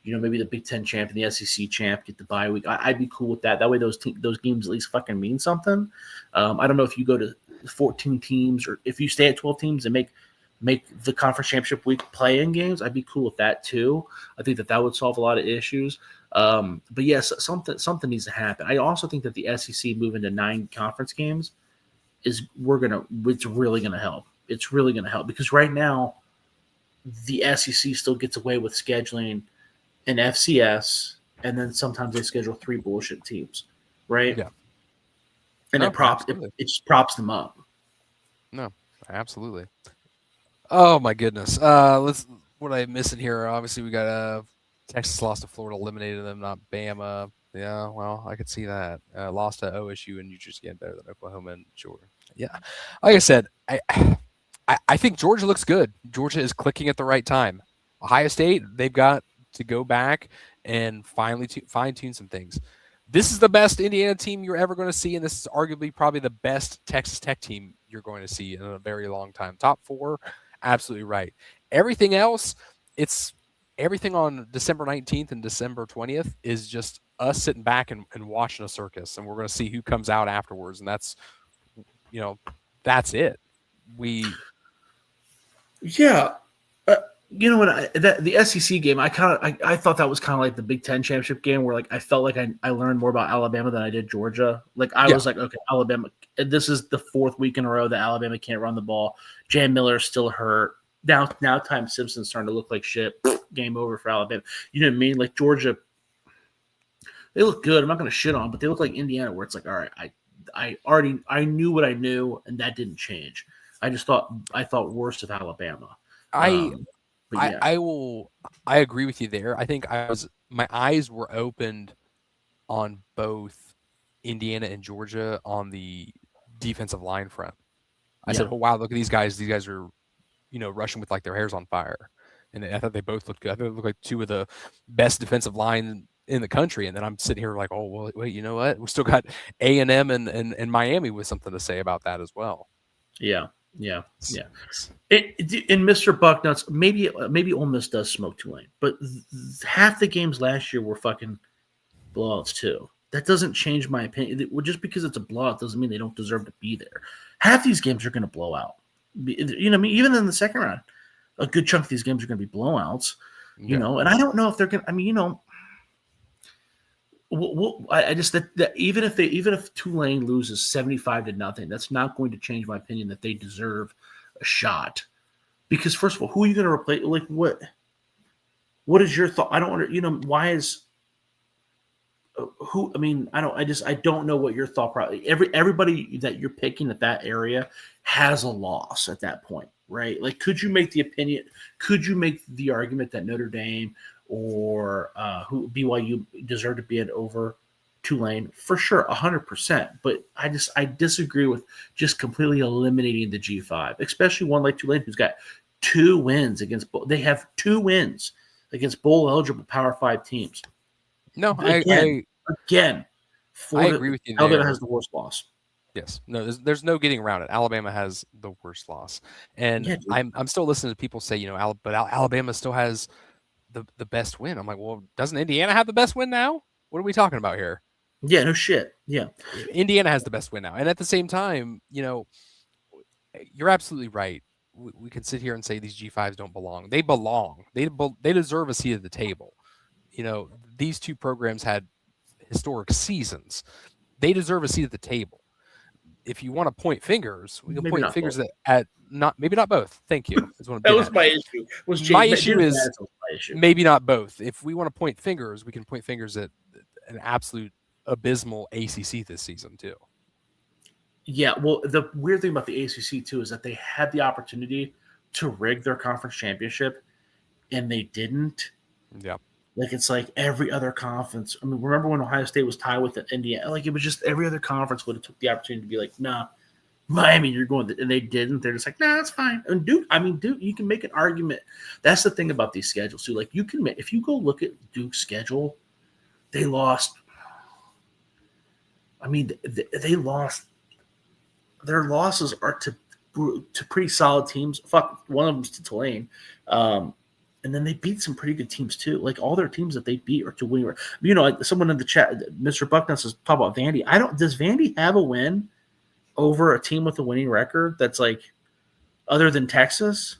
maybe the Big Ten champ and the SEC champ get the bye week. I'd be cool with that. That way those games at least fucking mean something. I don't know if you go to 14 teams or if you stay at 12 teams and make the conference championship week play-in games. I'd be cool with that too. I think that would solve a lot of issues. But yes, something needs to happen. I also think that the SEC moving to 9 conference games it's really gonna help. It's really gonna help because right now the SEC still gets away with scheduling an FCS and then sometimes they schedule 3 bullshit teams, right? Yeah. And it just props them up. No, absolutely. Oh my goodness. What am I missing here? Obviously we got Texas lost to Florida, eliminated them, not Bama. Yeah, well, I could see that. Lost to OSU and Utah again, better than Oklahoma and Georgia. Yeah, like I said, I think Georgia looks good. Georgia is clicking at the right time. Ohio State, they've got to go back and finally fine-tune some things. This is the best Indiana team you're ever going to see, and this is arguably probably the best Texas Tech team you're going to see in a very long time. Top 4, absolutely right. Everything else, it's everything on December 19th and December 20th is just us sitting back and watching a circus, and we're going to see who comes out afterwards, and that's it. You know what? The SEC game, I thought that was kind of like the Big Ten championship game, where I felt like I learned more about Alabama than I did Georgia. Was like, okay, Alabama. This is the 4th week in a row that Alabama can't run the ball. Jan Miller's still hurt. Now Time Simpson's starting to look like shit. Game over for Alabama. You know what I mean? Like Georgia They look good. I'm not going to shit on them, but they look like Indiana, where it's like, all right, I knew what I knew, and that didn't change. I thought worse of Alabama. I But yeah. I agree with you there. I think my eyes were opened on both Indiana and Georgia on the defensive line front. I said, "Oh wow, look at these guys! These guys are, rushing with like their hair's on fire." And I thought they both looked good. I thought they looked like two of the best defensive line in the country. And then I'm sitting here like, "Oh well, wait, you know what? We still got A&M and Miami with something to say about that as well." Yeah. And Mr. Bucknuts, maybe Ole Miss does smoke Tulane, but half the games last year were fucking blowouts too. That doesn't change my opinion. Just because it's a blowout doesn't mean they don't deserve to be there. Half these games are going to blow out. You know what I mean? Even in the second round, a good chunk of these games are going to be blowouts. You know, and I don't know if they're going to. I mean, I just that even if Tulane loses 75-0, that's not going to change my opinion that they deserve a shot. Because first of all, who are you going to replace? Like what is your thought? I don't want why is who? I mean, I don't know what your thought probably. Everybody that you're picking at that area has a loss at that point, right? Like, could you make the argument that Notre Dame or who BYU deserve to be at over Tulane? For sure, 100%. But I disagree with just completely eliminating the G5, especially one like Tulane who's got 2 wins against. They have 2 wins against bowl eligible Power 5 teams. No, again, I agree with you. Alabama has the worst loss. Yes, no, there's no getting around it. Alabama has the worst loss, and I'm still listening to people say, but Alabama still has the best win. I'm like, well, doesn't Indiana have the best win now? What are we talking about here? Yeah, no shit. Yeah, Indiana has the best win now, and at the same time, you're absolutely right. We can sit here and say these G5s don't belong. They belong. They deserve a seat at the table. These two programs had historic seasons. They deserve a seat at the table. If you want to point fingers, we can point fingers at maybe not both. Thank you. That was my issue. My issue is maybe not both. If we want to point fingers, we can point fingers at an absolute abysmal ACC this season too. Yeah, well, the weird thing about the ACC too is that they had the opportunity to rig their conference championship, and they didn't. Yeah. Like, it's like every other conference. I mean, remember when Ohio State was tied with Indiana? Like, it was just every other conference would have took the opportunity to be like, nah, Miami, you're going. And they didn't. They're just like, nah, that's fine. And Duke, you can make an argument. That's the thing about these schedules too. Like, you can make, if you go look at Duke's schedule, they lost. I mean, they lost. Their losses are to pretty solid teams. Fuck, one of them's to Tulane. And then they beat some pretty good teams too. Like, all their teams that they beat are to winning. Someone in the chat, Mr. Bucknuts, is talking about Vandy. Does Vandy have a win over a team with a winning record that's like other than Texas?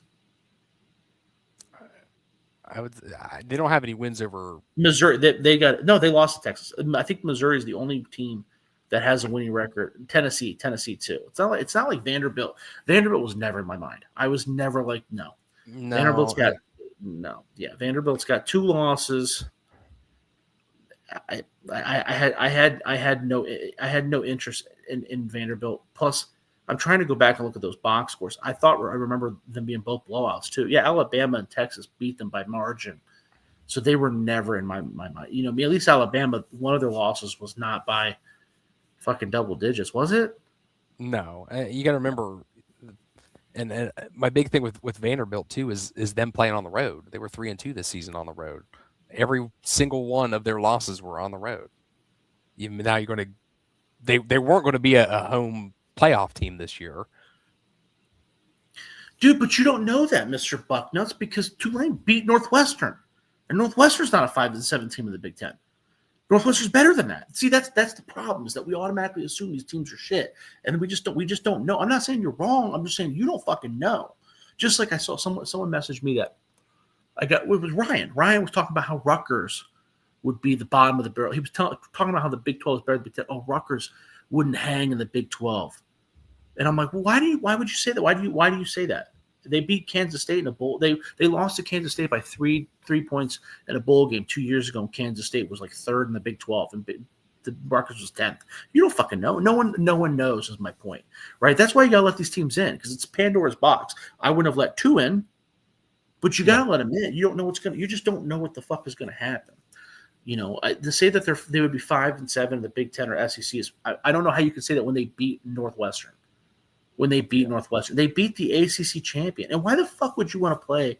They don't have any wins over Missouri. They lost to Texas. I think Missouri is the only team that has a winning record. Tennessee too. It's not like Vanderbilt. Vanderbilt was never in my mind. I was never like, no. Vanderbilt's got. No, yeah, Vanderbilt's got 2 losses. I had no interest in Vanderbilt. Plus, I'm trying to go back and look at those box scores. I remember them being both blowouts too. Yeah, Alabama and Texas beat them by margin, so they were never in my mind. At least Alabama, one of their losses was not by fucking double digits, was it? No, you got to remember. And my big thing with Vanderbilt too is them playing on the road. They were 3-2 this season on the road. Every single one of their losses were on the road. Now you're going to, they weren't going to be a home playoff team this year. Dude, but you don't know that, Mr. Bucknuts, because Tulane beat Northwestern, and Northwestern's not a 5-7 team in the Big Ten. Northwestern's better than that. See, that's the problem, is that we automatically assume these teams are shit, and we just don't know. I'm not saying you're wrong. I'm just saying you don't fucking know. Just like I saw someone messaged me that it was Ryan. Ryan was talking about how Rutgers would be the bottom of the barrel. He was talking about how the Big 12 is better than the Big 10. Oh, Rutgers wouldn't hang in the Big 12. And I'm like, well, why would you say that? Why do you say that? They beat Kansas State in a bowl. They lost to Kansas State by three points in a bowl game 2 years ago. And Kansas State was like third in the Big 12, and the Rutgers was 10th. You don't fucking know. No one knows. Is my point, right? That's why you gotta let these teams in, because it's Pandora's box. I wouldn't have let 2 in, but you gotta let them in. You don't know you just don't know what the fuck is gonna happen. To say that they would be 5-7 in the Big 10 or SEC is, I don't know how you could say that when they beat Northwestern. When they beat Northwestern, they beat the ACC champion. And why the fuck would you want to play?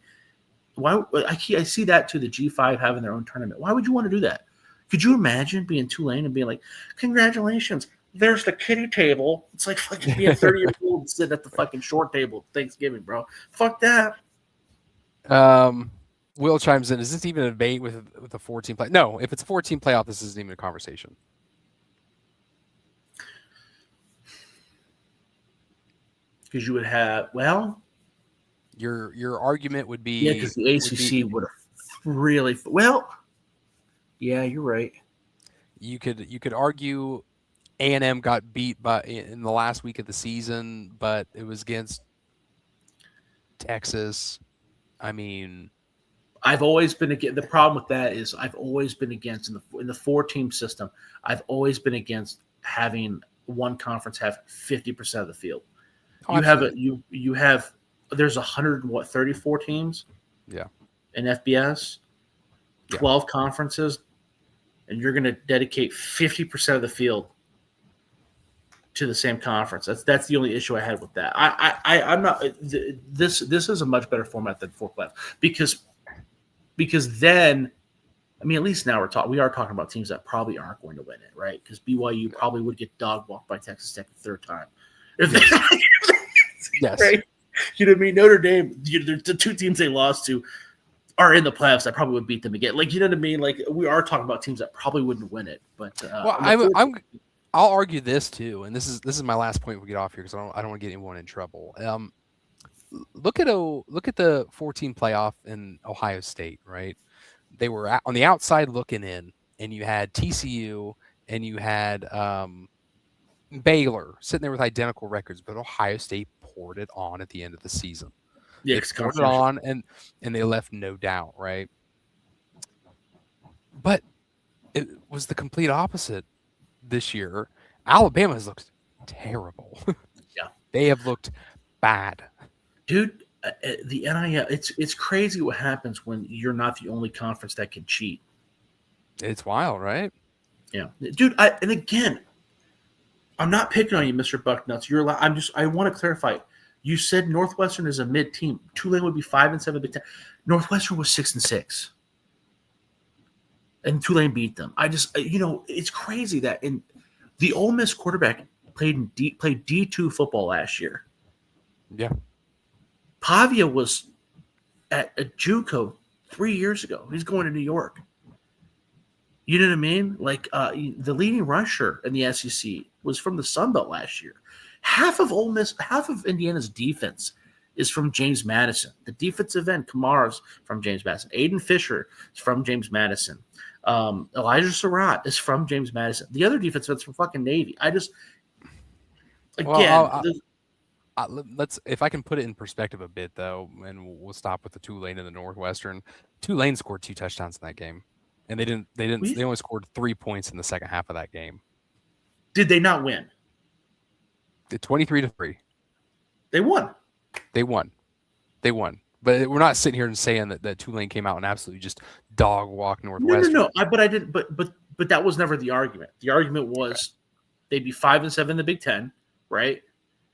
Why I see that to the G5 having their own tournament. Why would you want to do that? Could you imagine being Tulane and being like, congratulations, there's the kiddie table. It's like fucking being 30-year-old sitting at the fucking short table at Thanksgiving, bro. Fuck that. Will chimes in. Is this even a debate with a 14 play? No, if it's a 14 playoff, this isn't even a conversation. Because you would have, your argument would be, because the ACC would have really, yeah, you're right. You could argue A&M got beat in the last week of the season, but it was against Texas. I mean, I've always been against. The problem with that is I've always been against in the 4-team system. I've always been against having one conference have 50% of the field. You have there's 134 teams. Yeah. In FBS, 12 conferences, and you're going to dedicate 50% of the field to the same conference. That's the only issue I had with that. I'm not. This is a much better format than 4 playoffs because then, I mean, at least now we are talking about teams that probably aren't going to win it, right? Because BYU probably would get dog walked by Texas Tech the third time. Yes. Right? You know what I mean? Notre Dame, the 2 teams they lost to are in the playoffs. I probably would beat them again. Like, you know what I mean? Like, we are talking about teams that probably wouldn't win it. But I'll argue this too, and this is my last point we get off here because I don't want to get anyone in trouble. Look at the 14 playoff in Ohio State, right? They were on the outside looking in, and you had TCU and you had Baylor sitting there with identical records, but Ohio State poured it on at the end of the season. Yeah, they poured it on, and they left no doubt, right? But it was the complete opposite this year. Alabama has looked terrible. Yeah, they have looked bad, dude. The NIL, it's crazy what happens when you're not the only conference that can cheat. It's wild, right? Yeah, dude. And again, I'm not picking on you, Mr. Bucknuts. You're allowed. I want to clarify. You said Northwestern is a mid team. Tulane would be 5-7 Big 10. Northwestern was 6-6, and Tulane beat them. It's crazy that the Ole Miss quarterback played D2 football last year. Yeah, Pavia was at a JUCO 3 years ago. He's going to New York. You know what I mean? Like the leading rusher in the SEC was from the Sun Belt last year. Half of Indiana's defense is from James Madison. The defensive end, Kamara's from James Madison. Aiden Fisher is from James Madison. Elijah Surratt is from James Madison. The other defensive end's from fucking Navy. Let's, if I can put it in perspective a bit though, and we'll stop with the Tulane and the Northwestern. Tulane scored 2 touchdowns in that game, and they only scored 3 points in the second half of that game. Did they not win? 23-3. They won. They won. But we're not sitting here and saying that Tulane came out and absolutely just dog walked Northwestern. No. But I didn't. But that was never the argument. The argument was they'd be 5-7 in the Big 10, right?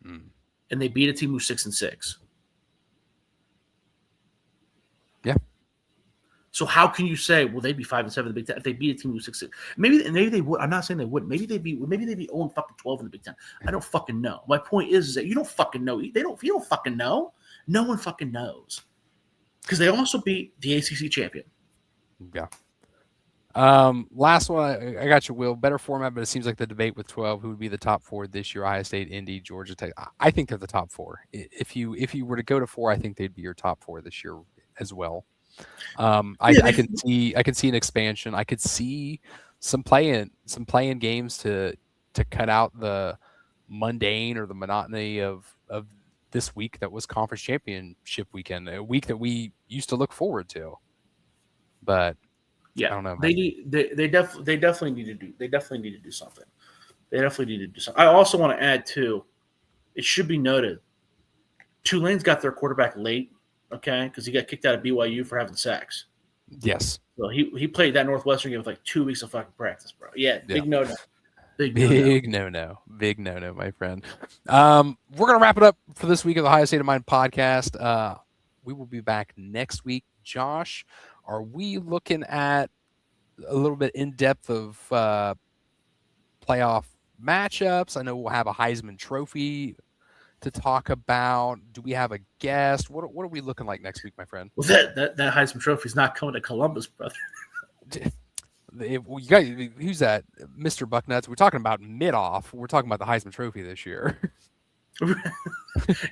Mm. And they beat a team who's 6-6. Yeah. So how can you say, well, they'd be 5-7 in the Big 10 if they beat a team who's 6-6? Maybe they would. I'm not saying they wouldn't. Maybe they'd be 0-12 in the Big 10. I don't fucking know. My point is that you don't fucking know. You don't fucking know. No one fucking knows. Because they also beat the ACC champion. Yeah. Last one, I got you, Will. Better format, but it seems like the debate with 12, who would be the top 4 this year? Ohio State, Indy, Georgia Tech. I think they're the top 4. If you were to go to 4, I think they'd be your top 4 this year as well. I can see an expansion. I could see some play-in games to cut out the mundane or the monotony of this week that was conference championship weekend, a week that we used to look forward to. But Yeah, I don't know, man. they definitely need to do something. They definitely need to do something. I also want to add too. It should be noted, Tulane's got their quarterback late, okay, because he got kicked out of BYU for having sex. Yes. So he played that Northwestern game with like 2 weeks of fucking practice, bro. Yeah, big no-no. Big no-no, my friend. We're gonna wrap it up for this week of the Ohio State of Mind podcast. We will be back next week. Josh, are we looking at a little bit in depth of playoff matchups? I know we'll have a Heisman Trophy to talk about. Do we have a guest? What are we looking like next week, my friend? Well, that Heisman Trophy is not coming to Columbus, brother. You guys, who's that? Mr. Bucknuts. We're talking about mid-off. We're talking about the Heisman Trophy this year.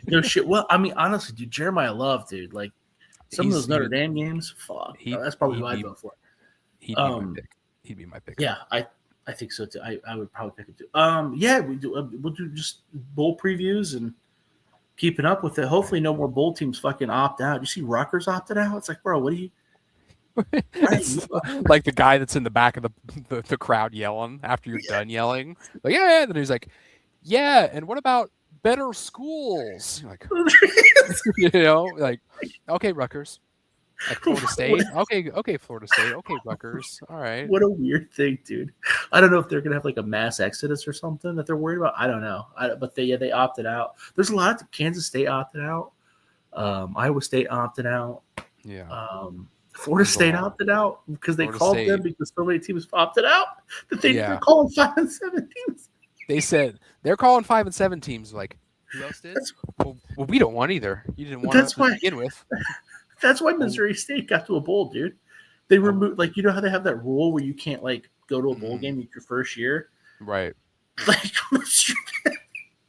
No shit. Well, I mean, honestly, dude, Jeremiah Love, dude, like some of those Notre Dame games, fuck. That's probably who I'd vote for. He'd be my pick. He'd be my pick. Yeah, I think so too. I would probably pick him too. Yeah, we'll do just bowl previews and keeping up with it. Hopefully, no more bowl teams fucking opt out. You see, Rutgers opted out. It's like, bro, what are you? Like the guy that's in the back of the crowd yelling after you're done yelling. Like, yeah. And then he's like, yeah. And what about better schools? You're like, like, okay, Rutgers. Like Florida State. Okay, Florida State. Okay, Rutgers. All right. What a weird thing, dude. I don't know if they're gonna have like a mass exodus or something that they're worried about. I don't know. But they opted out. There's a lot of Kansas State opted out. Iowa State opted out. Yeah. Florida State opted out because they called them because so many teams opted out that they're calling 5 and 7 teams. They said they're calling 5 and 7 teams. Like, who else did? Well, we don't want either. You didn't want us to begin with. That's why Missouri State got to a bowl, dude. They removed, like, you know how they have that rule where you can't like go to a bowl game your first year, right? Like,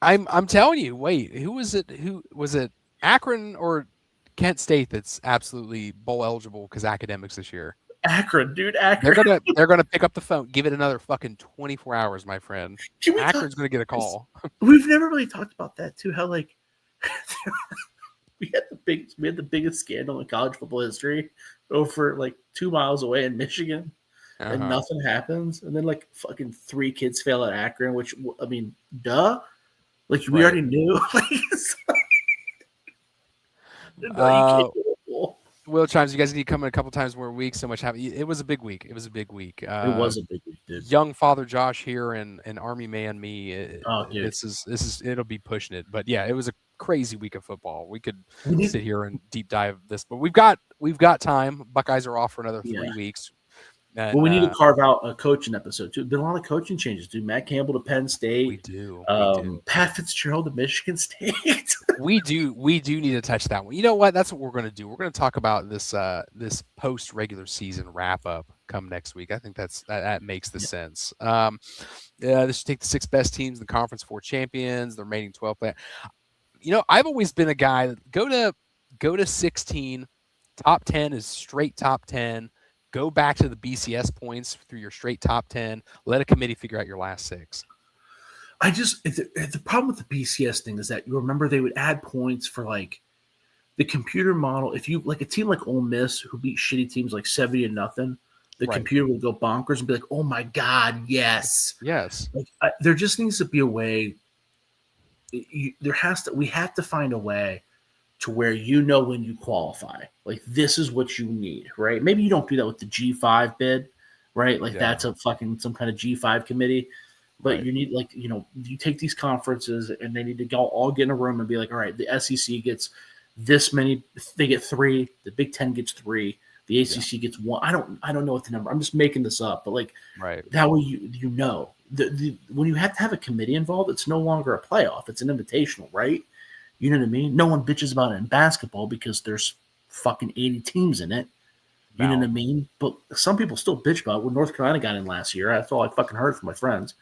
I'm telling you. Wait, who was it? Who was it? Akron or Kent State that's absolutely bowl eligible because academics this year. Akron, dude. Akron. They're gonna pick up the phone. Give it another fucking 24 hours, my friend. Akron's gonna get a call. We've never really talked about that too. How like we had the biggest scandal in college football history over like 2 miles away in Michigan, and nothing happens. And then like fucking 3 kids fail at Akron, which I mean, duh. Like we already knew. Will Chimes, you guys need to come in a couple times more weeks. So much happy. It was a big week. It was a big week. It was a big week, dude. Young Father Josh here and Army Man me. Dude. This is it'll be pushing it. But yeah, it was a crazy week of football. We could sit here and deep dive this, but we've got time. Buckeyes are off for another 3 weeks. And, well, we need to carve out a coaching episode too. Been a lot of coaching changes, dude. Matt Campbell to Penn State. We do. Pat Fitzgerald to Michigan State. We do need to touch that one. You know what? That's what we're going to do. We're going to talk about this this post regular season wrap up come next week. I think that makes the sense. This should take the 6 best teams in the conference, 4 champions, the remaining 12 play. You know, I've always been a guy that go to 16. Top 10 is straight top 10. Go back to the BCS points through your straight top 10. Let a committee figure out your last 6. The problem with the BCS thing is that you remember they would add points for like the computer model. If you like a team like Ole Miss who beat shitty teams like 70-0, the computer would go bonkers and be like, "Oh my god, yes." Like, there just needs to be a way. We have to find a way to where when you qualify, like this is what you need, right? Maybe you don't do that with the G5 bid, right? Like that's a fucking some kind of G5 committee, but you need you take these conferences and they need to all get in a room and be like, all right, the SEC gets this many, they get 3, the Big Ten gets 3, the ACC gets 1. I don't know what the number. I'm just making this up, but like that way when you have to have a committee involved, it's no longer a playoff; it's an invitational, right? You know what I mean? No one bitches about it in basketball because there's fucking 80 teams in it. You know what I mean? But some people still bitch about it. When North Carolina got in last year, that's all I fucking heard from my friends.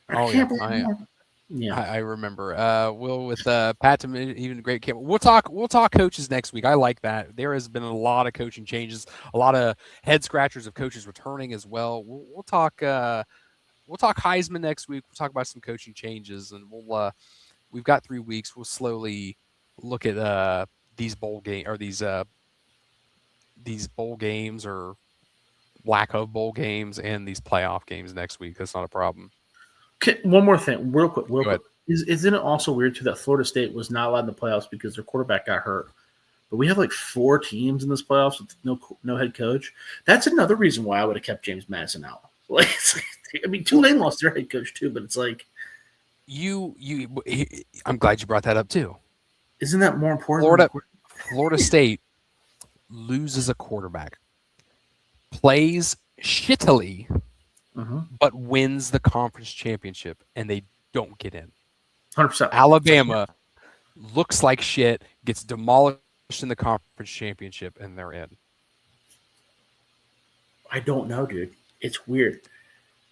I remember. Will with Pat to even great camp. We'll talk coaches next week. I like that. There has been a lot of coaching changes, a lot of head scratchers of coaches returning as well. We'll talk Heisman next week. We'll talk about some coaching changes, and we've got 3 weeks. We'll slowly look at these bowl games or lack of bowl games and these playoff games next week. That's not a problem. Okay, one more thing, real quick. Go ahead. Isn't it also weird too that Florida State was not allowed in the playoffs because their quarterback got hurt? But we have like 4 teams in this playoffs with no head coach. That's another reason why I would have kept James Madison out. Like, Tulane lost their head coach too, but it's like I'm glad you brought that up too. Isn't that more important? Florida State loses a quarterback, plays shittily, but wins the conference championship, and they don't get in. 100%. Alabama looks like shit, gets demolished in the conference championship, and they're in. I don't know, dude. It's weird.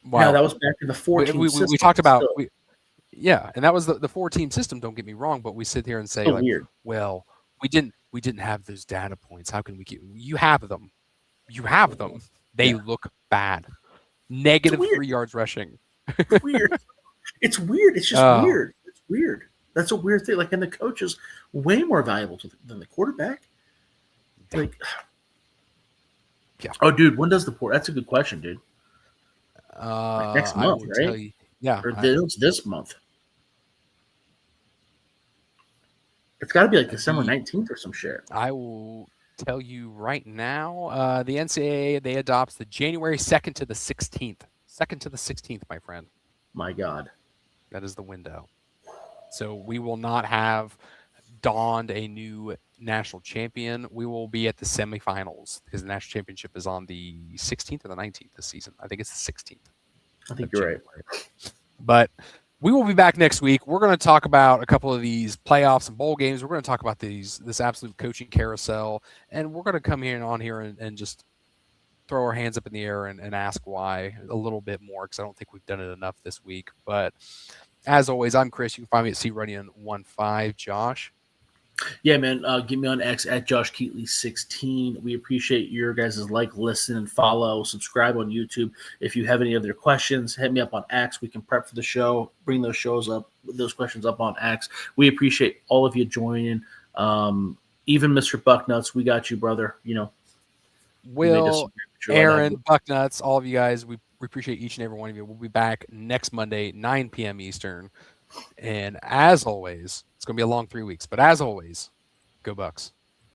Wow. Now, that was back in the 14 we talked about and that was the 4-team system, don't get me wrong, but we sit here and say weird. Well, we didn't have those data points. How can we keep you have them? You have them. They look bad. Negative 3 yards rushing. Weird. It's weird. It's just weird. It's weird. That's a weird thing. Like, and the coach is way more valuable than the quarterback. Like, oh, dude, when does the port? That's a good question, dude. Like next month, right? Or this month. It's got to be like December 19th or some shit. I will tell you right now. The NCAA, they adopts the January 2nd to the 16th. 2nd to the 16th, my friend. My God. That is the window. So we will not have donned a new national champion. We will be at the semifinals because the national championship is on the 16th or the 19th this season. I think it's the 16th. I think you're right. But we will be back next week. We're going to talk about a couple of these playoffs and bowl games. We're going to talk about this absolute coaching carousel. And we're going to come on here and just throw our hands up in the air and ask why a little bit more because I don't think we've done it enough this week. But as always, I'm Chris. You can find me at CRunyon15. Josh? Yeah, man. Get me on X at Josh Keatley 16. We appreciate your guys' listen, and follow, subscribe on YouTube. If you have any other questions, hit me up on X. We can prep for the show, bring those questions up on X. We appreciate all of you joining. Even Mr. Bucknuts, we got you, brother. Will, Aaron, Bucknuts, all of you guys, we appreciate each and every one of you. We'll be back next Monday, 9 p.m. Eastern. And as always, it's going to be a long 3 weeks, but as always, go Bucks.